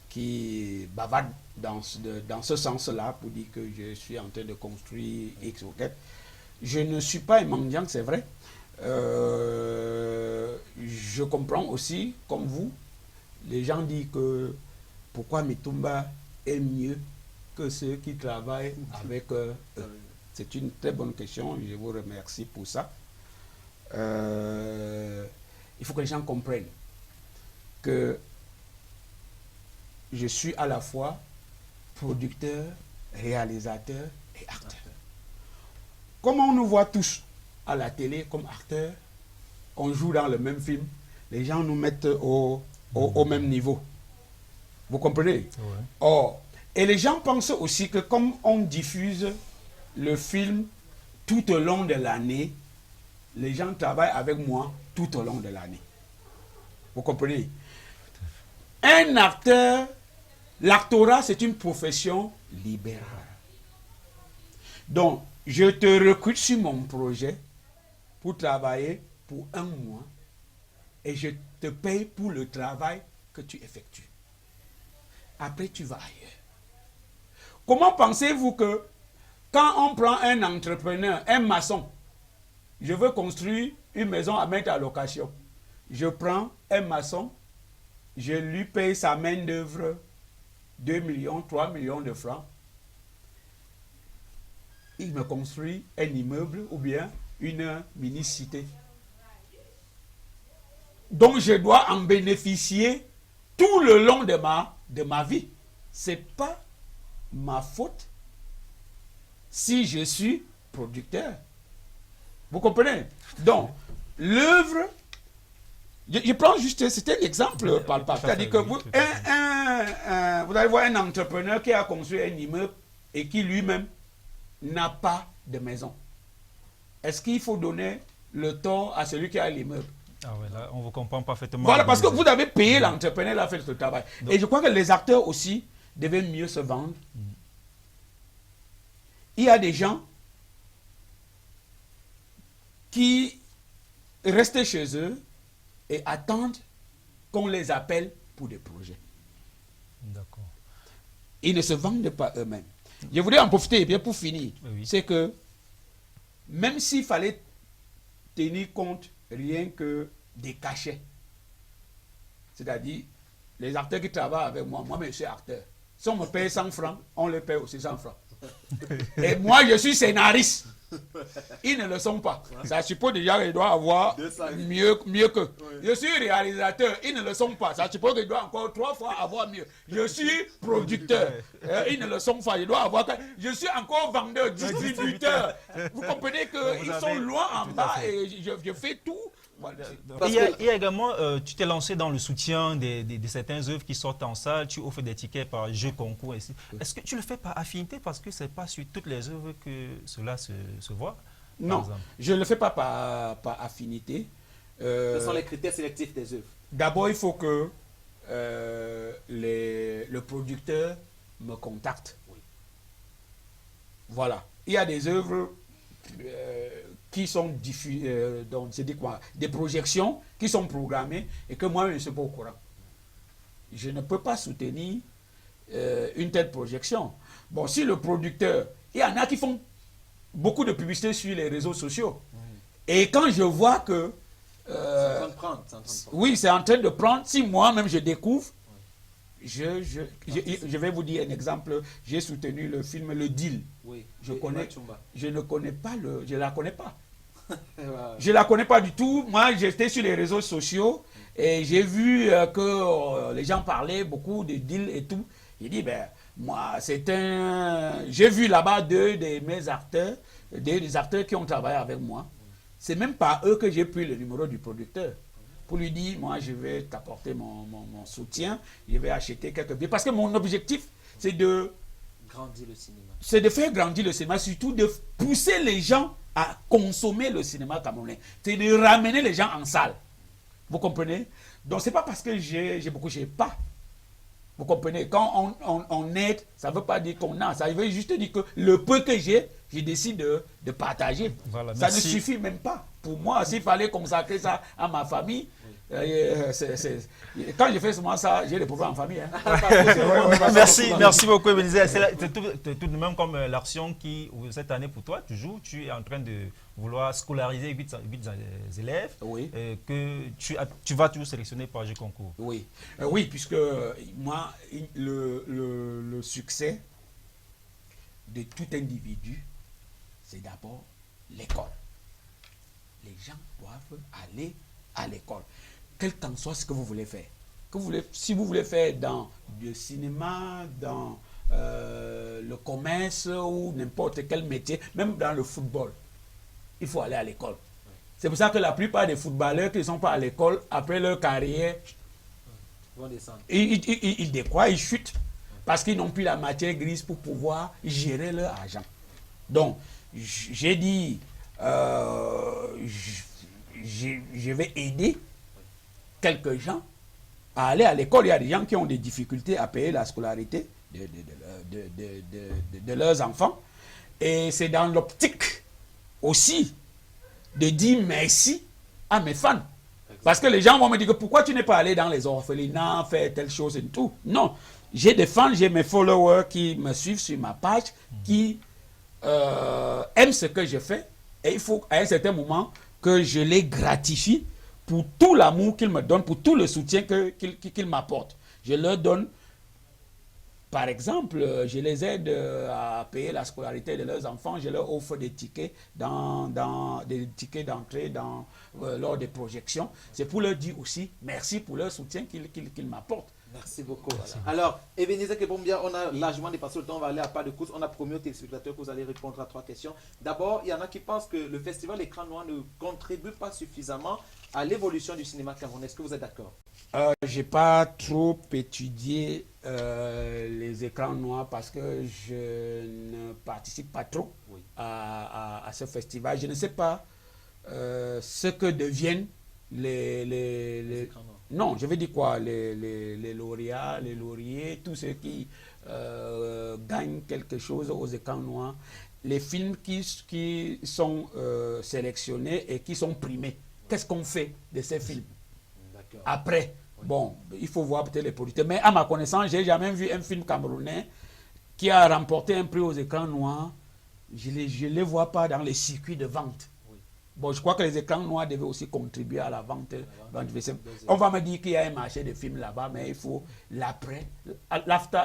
qui bavardent dans ce sens-là pour dire que je suis en train de construire X ou Y. Je ne suis pas un mendiant, c'est vrai. Je comprends aussi, comme vous, les gens disent que pourquoi Mitumba est mieux que ceux qui travaillent avec eux. C'est une très bonne question, je vous remercie pour ça. Il faut que les gens comprennent que je suis à la fois producteur, réalisateur et acteur. Comme on nous voit tous à la télé comme acteurs, on joue dans le même film, les gens nous mettent au même niveau. Vous comprenez? Or, et les gens pensent aussi que comme on diffuse le film tout au long de l'année, les gens travaillent avec moi tout au long de l'année. Vous comprenez? Un acteur, l'actorat, c'est une profession libérale. Donc, je te recrute sur mon projet pour travailler pour 1 mois et je te paye pour le travail que tu effectues. Après, tu vas ailleurs. Comment pensez-vous que quand on prend un entrepreneur, un maçon, je veux construire une maison à mettre à location, je prends un maçon, je lui paye sa main-d'œuvre 2 millions, 3 millions de francs, il me construit un immeuble ou bien une mini-cité. Donc je dois en bénéficier tout le long de ma vie. Ce n'est pas ma faute si je suis producteur. Vous comprenez? Donc, l'œuvre, je prends juste, c'était un exemple palpable. C'est-à-dire que vous allez voir un entrepreneur qui a construit un immeuble et qui lui-même n'a pas de maison. Est-ce qu'il faut donner le tort à celui qui a l'immeuble? Ah ouais, là, on vous comprend parfaitement. Voilà, parce que vous avez payé l'entrepreneur, il a fait ce travail. Donc, et je crois que les acteurs aussi devaient mieux se vendre. Il y a des gens qui restent chez eux et attendent qu'on les appelle pour des projets. D'accord. Ils ne se vendent pas eux-mêmes. Je voudrais en profiter bien pour finir. Oui. C'est que même s'il fallait tenir compte rien que des cachets, c'est-à-dire les acteurs qui travaillent avec moi, moi je suis acteur. Si on me paye 100 francs, on les paye aussi 100 francs. Et moi je suis scénariste. Ils ne le sont pas. Ça suppose déjà qu'ils doivent avoir mieux que. Je suis réalisateur. Ils ne le sont pas. Ça suppose qu'ils doivent encore 3 fois avoir mieux. Je suis producteur. Ils ne le sont pas. Ils doivent avoir. Je suis encore vendeur, distributeur. Vous comprenez qu'ils sont loin en bas et je fais tout. Il y a également, tu t'es lancé dans le soutien de certaines œuvres qui sortent en salle, tu offres des tickets par jeu concours. Est-ce que tu le fais par affinité parce que ce n'est pas sur toutes les œuvres que cela se voit? Non, je ne le fais pas par affinité. Quels sont les critères sélectifs des œuvres? D'abord, il faut que le producteur me contacte. Oui. Voilà. Il y a des œuvres qui sont diffusées, donc c'est quoi, des projections qui sont programmées et que moi je ne suis pas au courant. Je ne peux pas soutenir une telle projection. Bon, si le producteur, il y en a qui font beaucoup de publicité sur les réseaux sociaux. Et quand je vois que... c'est en train de prendre. Oui, c'est en train de prendre. Si moi-même je découvre, je vais vous dire un exemple. J'ai soutenu le film Le Deal. Oui. Je ne connais pas je la connais pas. Voilà. Je la connais pas du tout. Moi, j'étais sur les réseaux sociaux et j'ai vu que les gens parlaient beaucoup de Deal et tout. J'ai dit, ben, moi, j'ai vu là-bas deux de mes acteurs, des acteurs qui ont travaillé avec moi. C'est même pas eux que j'ai pris le numéro du producteur pour lui dire, moi, je vais t'apporter mon soutien, je vais acheter quelques billets. Parce que mon objectif, c'est de grandir le cinéma. C'est de faire grandir le cinéma, surtout de pousser les gens à consommer le cinéma camerounais. C'est de ramener les gens en salle. Vous comprenez? Donc, c'est pas parce que j'ai pas. Vous comprenez? Quand on aide, ça ne veut pas dire qu'on a. Ça veut juste dire que le peu que j'ai, je décide de partager. Voilà, ça ne suffit même pas. Pour moi, s'il fallait consacrer ça à ma famille, quand je fais seulement ça, j'ai des problèmes en famille. Hein. Merci beaucoup, Ebenezer. C'est tout de même comme l'action qui, cette année pour toi, tu es en train de vouloir scolariser 8 élèves, oui. Que tu vas toujours sélectionner par jeu concours. Oui, oui, puisque moi, le succès de tout individu, c'est d'abord l'école. Les gens doivent aller à l'école, quel qu'en soit ce que vous voulez faire. Si vous voulez faire dans le cinéma, dans le commerce ou n'importe quel métier, même dans le football, il faut aller à l'école. C'est pour ça que la plupart des footballeurs qui ne sont pas à l'école, après leur carrière, vont descendre. Ils décroient, ils chutent, parce qu'ils n'ont plus la matière grise pour pouvoir gérer leur argent. Donc, j'ai dit, je vais aider quelques gens à aller à l'école. Il y a des gens qui ont des difficultés à payer la scolarité de leurs enfants. Et c'est dans l'optique aussi de dire merci à mes fans. Parce que les gens vont me dire que pourquoi tu n'es pas allé dans les orphelinats, faire telle chose et tout. Non, j'ai des fans, j'ai mes followers qui me suivent sur ma page, qui aiment ce que je fais. Et il faut à un certain moment que je les gratifie pour tout l'amour qu'ils me donnent, pour tout le soutien qu'ils m'apportent. Je leur donne, par exemple, je les aide à payer la scolarité de leurs enfants, je leur offre des tickets des tickets d'entrée lors des projections. C'est pour leur dire aussi merci pour leur soutien qu'ils m'apportent. Merci beaucoup. Alors, Ebenezer Kebombia, on a largement dépassé le temps, on va aller à pas de course. On a promis aux téléspectateurs que vous allez répondre à 3 questions. D'abord, il y en a qui pensent que le festival Écran Noir ne contribue pas suffisamment à l'évolution du cinéma camerounais. Est-ce que vous êtes d'accord? Je n'ai pas trop étudié les écrans noirs parce que je ne participe pas trop à ce festival. Je ne sais pas ce que deviennent les écrans noirs. Non, je veux dire quoi, les lauréats, les lauriers, tous ceux qui gagnent quelque chose aux écrans noirs, les films qui sont sélectionnés et qui sont primés. Qu'est-ce qu'on fait de ces films? Après, bon, il faut voir peut-être les producteurs. Mais à ma connaissance, je n'ai jamais vu un film camerounais qui a remporté un prix aux écrans noirs. Je ne les vois pas dans les circuits de vente. Bon, je crois que les écrans noirs devaient aussi contribuer à la vente. On va me dire qu'il y a un marché de films là-bas, mais il faut l'after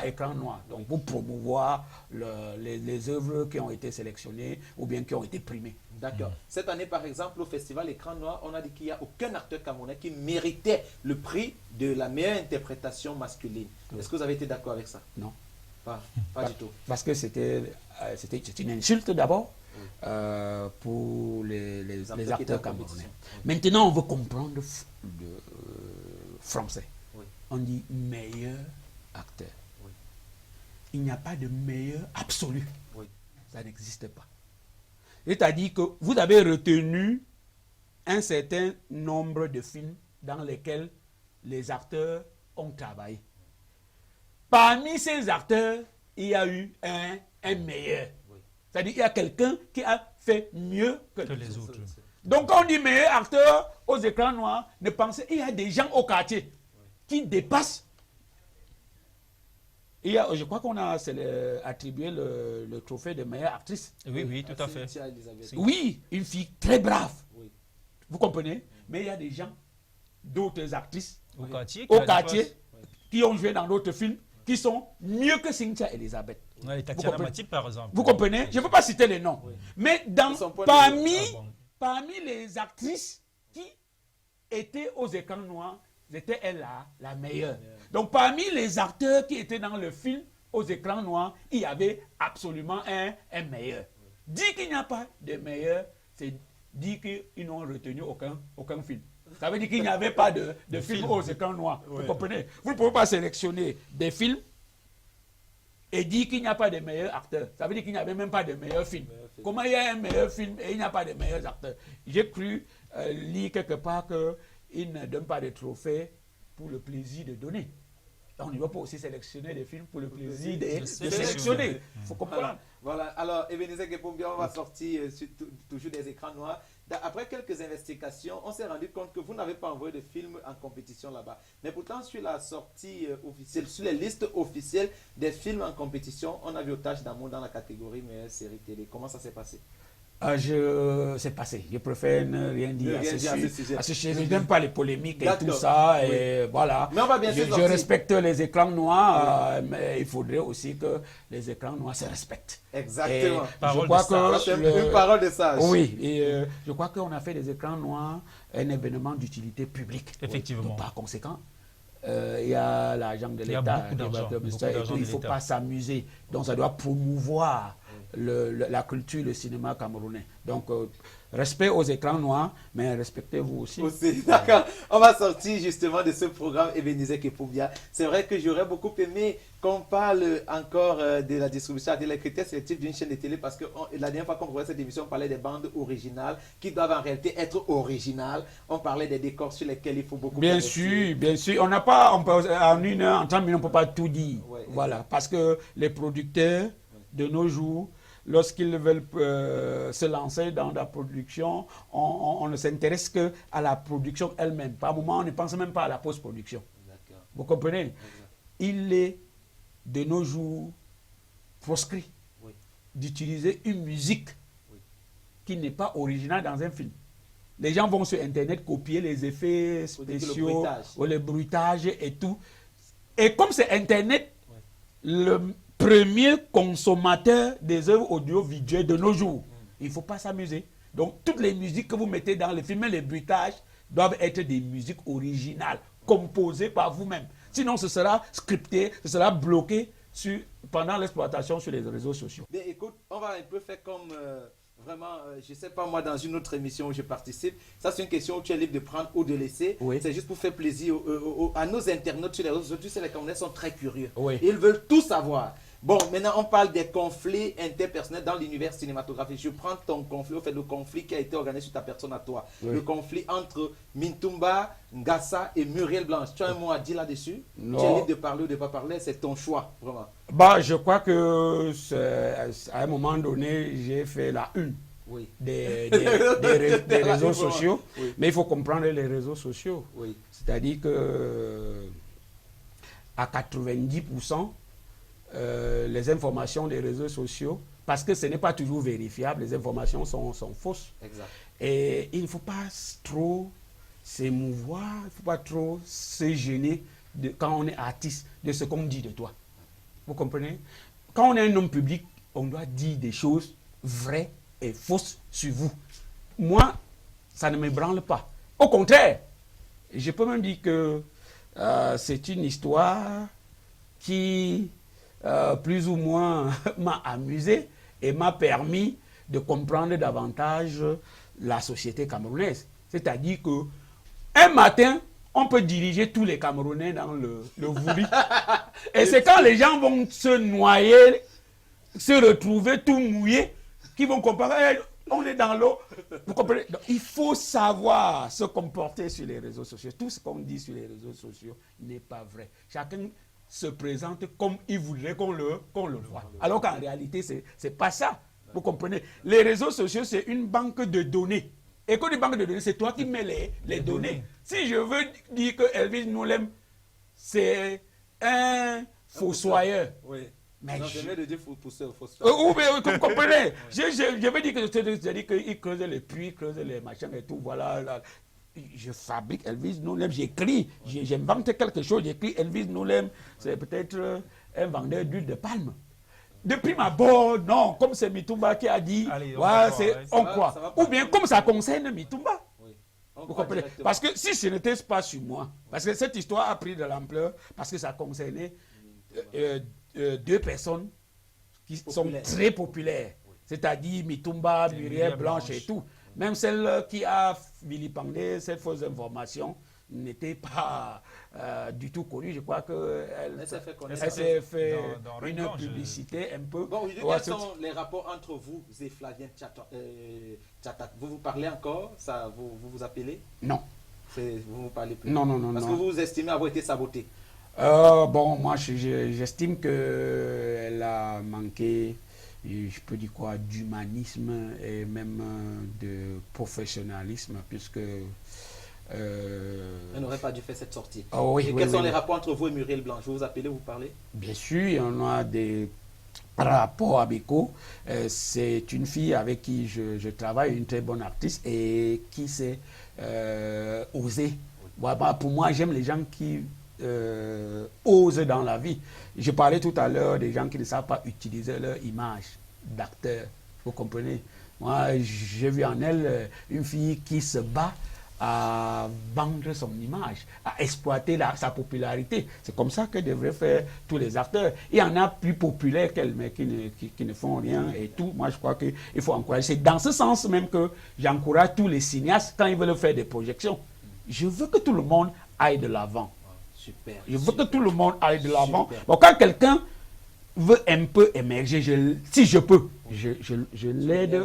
écran noir. Donc, pour promouvoir les œuvres qui ont été sélectionnées ou bien qui ont été primées. D'accord. Cette année, par exemple, au festival Écran Noir, on a dit qu'il n'y a aucun acteur camerounais qui méritait le prix de la meilleure interprétation masculine. Est-ce que vous avez été d'accord avec ça? Non. Pas du tout. Parce que c'était une insulte d'abord. Pour les acteurs camerounais. Maintenant, on veut comprendre le français. On dit meilleur acteur. Il n'y a pas de meilleur absolu. Ça n'existe pas. C'est-à-dire que vous avez retenu un certain nombre de films dans lesquels les acteurs ont travaillé. Parmi ces acteurs, il y a eu un meilleur. C'est-à-dire qu'il y a quelqu'un qui a fait mieux que les autres. Donc quand on dit meilleur acteur aux écrans noirs, ne pensez, il y a des gens au quartier qui dépassent. je crois qu'on a attribué le trophée de meilleure actrice. Oui, tout à fait. Oui, une fille très brave. Oui. Vous comprenez? Mais il y a des gens, d'autres actrices au quartier qui ont joué dans d'autres films, qui sont mieux que Cynthia Elisabeth. Tatiana Matip, par exemple. Vous comprenez? Je ne veux pas citer les noms. Oui. Mais parmi les actrices qui étaient aux écrans noirs, c'était elle la meilleure. Donc parmi les acteurs qui étaient dans le film aux écrans noirs, il y avait absolument un meilleur. Dire qu'il n'y a pas de meilleur, c'est dire qu'ils n'ont retenu aucun film. Ça veut dire qu'il n'y avait pas de film aux écrans noirs. Vous comprenez? Vous ne pouvez pas sélectionner des films et dire qu'il n'y a pas de meilleurs acteurs. Ça veut dire qu'il n'y avait même pas de meilleurs films. Comment il y a un meilleur film et il n'y a pas de meilleurs acteurs? J'ai cru lire quelque part qu'ils ne donnent pas de trophée pour le plaisir de donner. On ne va pas aussi sélectionner des films pour le plaisir de sélectionner. Il faut comprendre. Voilà. Alors, Ebenezer Kepombia, on va sortir toujours des écrans noirs. Après quelques investigations, on s'est rendu compte que vous n'avez pas envoyé de film en compétition là-bas. Mais pourtant, sur la sortie officielle, sur les listes officielles des films en compétition, on a vu Otage d'amour dans la catégorie meilleure série télé. Comment ça s'est passé? C'est passé. Je préfère ne rien dire à ce sujet. Parce que je n'aime pas les polémiques et tout ça. Et voilà. Mais on va bien je respecte les écrans noirs, mais il faudrait aussi que les écrans noirs se respectent. Exactement. Une parole de sage. Oui. Et je crois qu'on a fait des écrans noirs un événement d'utilité publique. Effectivement. Donc, par conséquent, il y a l'argent de l'État. Il ne faut pas s'amuser. Donc ça doit promouvoir la culture, le cinéma camerounais. Donc, respect aux écrans noirs, mais respectez-vous aussi. D'accord. On va sortir justement de ce programme Ebenezer Kepombia. C'est vrai que j'aurais beaucoup aimé qu'on parle encore de la distribution à les critères sélectifs d'une chaîne de télé, parce que la dernière fois qu'on voyait cette émission, on parlait des bandes originales qui doivent en réalité être originales. On parlait des décors sur lesquels il faut beaucoup. Bien sûr. On n'a pas, en 1 heure, en 30 minutes, on ne peut pas tout dire. Ouais, voilà. Parce que les producteurs de nos jours, lorsqu'ils veulent se lancer dans la production, on ne s'intéresse qu'à la production elle-même. Par moment, on ne pense même pas à la post-production. Vous comprenez? Il est de nos jours proscrit d'utiliser une musique qui n'est pas originale dans un film. Les gens vont sur Internet copier les effets spéciaux, le bruitage et tout. Et comme c'est Internet, le premier consommateur des œuvres audiovisuelles de nos jours. Il ne faut pas s'amuser. Donc, toutes les musiques que vous mettez dans les films, les bruitages, doivent être des musiques originales, composées par vous-même. Sinon, ce sera scripté, ce sera bloqué pendant l'exploitation sur les réseaux sociaux. Mais écoute, on va un peu faire comme... Vraiment, je ne sais pas, moi, dans une autre émission où je participe, ça c'est une question où tu es libre de prendre ou de laisser. Oui. C'est juste pour faire plaisir à nos internautes sur les réseaux sociaux. Tu sais, les Camerounais sont très curieux. Oui. Ils veulent tout savoir. Bon, maintenant, on parle des conflits interpersonnels dans l'univers cinématographique. Je prends ton conflit, le conflit qui a été organisé sur ta personne à toi. Oui. Le conflit entre Mintumba, Ngassa et Muriel Blanche. Tu as un mot à dire là-dessus? Tu es libre de parler ou de ne pas parler, c'est ton choix, vraiment. Je crois que à un moment donné, j'ai fait la une des réseaux sociaux. Oui. Mais il faut comprendre les réseaux sociaux. Oui. C'est-à-dire que à 90%, les informations des réseaux sociaux, parce que ce n'est pas toujours vérifiable, les informations sont fausses. Exact. Et il ne faut pas trop s'émouvoir, il ne faut pas trop se gêner quand on est artiste de ce qu'on dit de toi. Vous comprenez? Quand on est un homme public, on doit dire des choses vraies et fausses sur vous. Moi, ça ne me branle pas. Au contraire, je peux même dire que c'est une histoire qui... plus ou moins m'a amusé et m'a permis de comprendre davantage la société camerounaise. C'est-à-dire que un matin, on peut diriger tous les Camerounais dans le vouli. Et c'est quand les gens vont se noyer, se retrouver tout mouillés, qu'ils vont comparer, on est dans l'eau. Vous comprenez? Donc, il faut savoir se comporter sur les réseaux sociaux. Tout ce qu'on dit sur les réseaux sociaux n'est pas vrai. Chacun se présente comme il voudrait qu'on le voit. Alors qu'en réalité, c'est pas ça. Vous comprenez? Les réseaux sociaux, c'est une banque de données. Et quand une banque de données, c'est toi qui mets les données. Si je veux dire que Elvis Noulem, c'est un fossoyeur. Oui. Mais non, je- je viens de dire pousseur. Ou bien, vous comprenez. Je veux dire que c'est-à-dire qu'ils creusent les puits, creusent les machins et tout. Voilà. Là. Je fabrique Elvis Noulem, j'écris, j'invente quelque chose, j'écris Elvis Noulem. C'est peut-être un vendeur d'huile de palme. Depuis ma abord, non, comme c'est Mitumba qui a dit, Allez, on croit. Ou bien comme ça concerne Mitumba. On Vous croit comprenez? directement. Parce que si ce n'était pas sur moi, parce que cette histoire a pris de l'ampleur, parce que ça concernait deux personnes qui sont très populaires, c'est-à-dire Mitumba, Muriel Blanche et tout. Même celle qui a vilipendé cette fausse information n'était pas du tout connue. Je crois qu'elle s'est fait dans une Ringan, publicité un peu. Bon, aujourd'hui, quels sont les rapports entre vous et Flavien Tchatak? Vous vous parlez encore? Ça, vous appelez? Non. Vous vous parlez plus? Non. Parce que vous estimez avoir été saboté. Bon, moi, j'estime qu'elle a manqué, je peux dire quoi, d'humanisme et même de professionnalisme, puisque... Elle n'aurait pas dû faire cette sortie. Oh, oui, et quels sont les rapports entre vous et Muriel Blanche? Vous vous appelez, vous parlez? Bien sûr, on a des rapports amicaux. C'est une fille avec qui je travaille, une très bonne artiste et qui s'est osée. Voilà, pour moi, j'aime les gens qui osent dans la vie. Je parlais tout à l'heure des gens qui ne savent pas utiliser leur image d'acteur. Vous comprenez? Moi, j'ai vu en elle une fille qui se bat à vendre son image, à exploiter sa popularité. C'est comme ça que devraient faire tous les acteurs. Il y en a plus populaires qu'elle, mais qui ne font rien et tout. Moi, je crois qu'il faut encourager. C'est dans ce sens même que j'encourage tous les cinéastes quand ils veulent faire des projections. Je veux que tout le monde aille de l'avant. Super. Je veux que tout le monde aille de l'avant. Bon, quand quelqu'un veut un peu émerger, si je peux, je l'aide.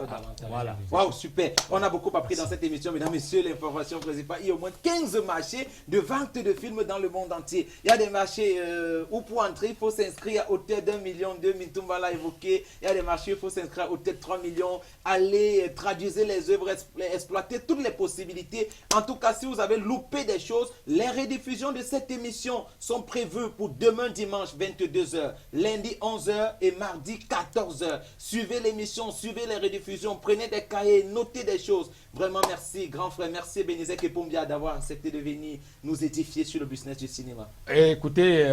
Voilà. Waouh, super. On a beaucoup appris dans cette émission, mesdames, messieurs, l'information principale. Il y a au moins 15 marchés de vente de films dans le monde entier. Il y a des marchés où pour entrer, il faut s'inscrire à hauteur d'1 million, 2 000, Tumba l'a évoqué. Il y a des marchés où il faut s'inscrire à hauteur de 3 millions. Allez, traduisez les œuvres, exploitez toutes les possibilités. En tout cas, si vous avez loupé des choses, les rediffusions de cette émission sont prévues pour demain dimanche 22h, lundi 11h et mardi 14h. Suivez l'émission, suivez les rediffusions, prenez des cahiers, notez des choses. Vraiment, merci, grand frère, merci Ebenezer Kepombia d'avoir accepté de venir nous édifier sur le business du cinéma. Écoutez,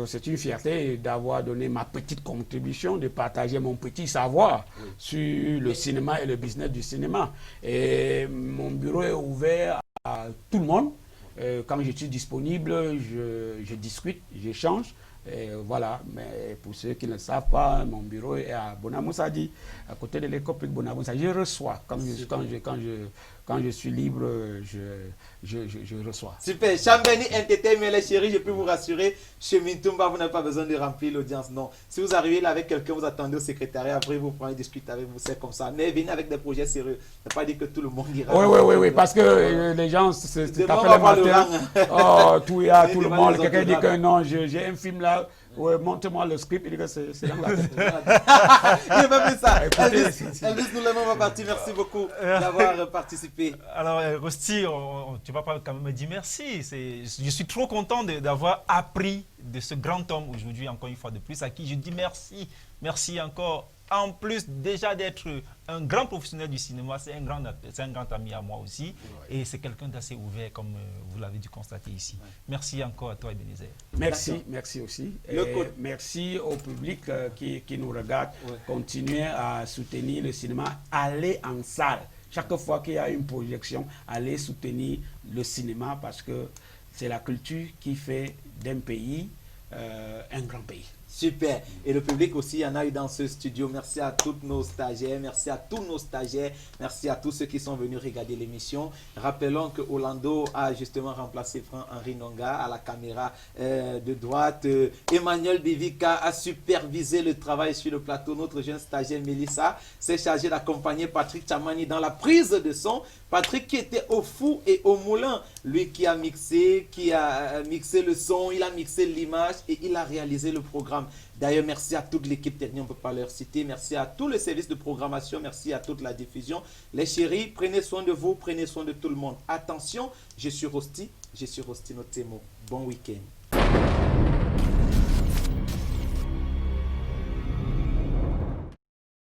c'est une fierté d'avoir donné ma petite contribution, de partager mon petit savoir sur le cinéma et le business du cinéma. Et mon bureau est ouvert à tout le monde. Quand je suis disponible, je discute, j'échange. Et voilà, mais pour ceux qui ne le savent pas, mon bureau est à Bonamoussadi, à côté de l'école publique Bonamoussadi. Je reçois, quand je suis libre, je reçois. Super, Chambeni Entertainment, les chéris, je peux vous rassurer, chez Mintumba, vous n'avez pas besoin de remplir l'audience, non. Si vous arrivez là avec quelqu'un, vous attendez au secrétariat, après vous prenez, discuter avec vous, c'est comme ça. Mais venez avec des projets sérieux, ne pas dire que tout le monde ira. Oui, parce que les gens se tapent le matin, tout le monde, quelqu'un dit que non, j'ai un film là. Ouais, montre-moi le script, il dit que c'est dans la tête. Il n'a pas fait ça. Elvis Noulem, on va partir. Merci beaucoup d'avoir participé. Alors, Rosti, tu vas pas quand même me dire merci. Je suis trop content d'avoir appris de ce grand homme aujourd'hui, encore une fois de plus, à qui je dis merci. Merci encore. En plus déjà d'être un grand professionnel du cinéma, c'est un grand ami à moi aussi. Et c'est quelqu'un d'assez ouvert, comme vous l'avez dû constater ici. Merci encore à toi, Ebenezer. Merci aussi. Et merci au public qui nous regarde. Continuez à soutenir le cinéma. Allez en salle. Chaque fois qu'il y a une projection, allez soutenir le cinéma parce que c'est la culture qui fait d'un pays un grand pays. Super. Et le public aussi, il y en a eu dans ce studio. Merci à tous nos stagiaires, merci à tous nos stagiaires, merci à tous ceux qui sont venus regarder l'émission. Rappelons que Orlando a justement remplacé Franck-Henri Nonga à la caméra de droite. Emmanuel Bivika a supervisé le travail sur le plateau. Notre jeune stagiaire Mélissa s'est chargée d'accompagner Patrick Chamani dans la prise de son. Patrick qui était au four et au moulin, lui qui a mixé le son, il a mixé l'image et il a réalisé le programme. D'ailleurs, merci à toute l'équipe technique, on ne peut pas leur citer. Merci à tous les services de programmation, merci à toute la diffusion. Les chéris, prenez soin de vous, prenez soin de tout le monde. Attention, je suis Rosti Notemo. Bon week-end.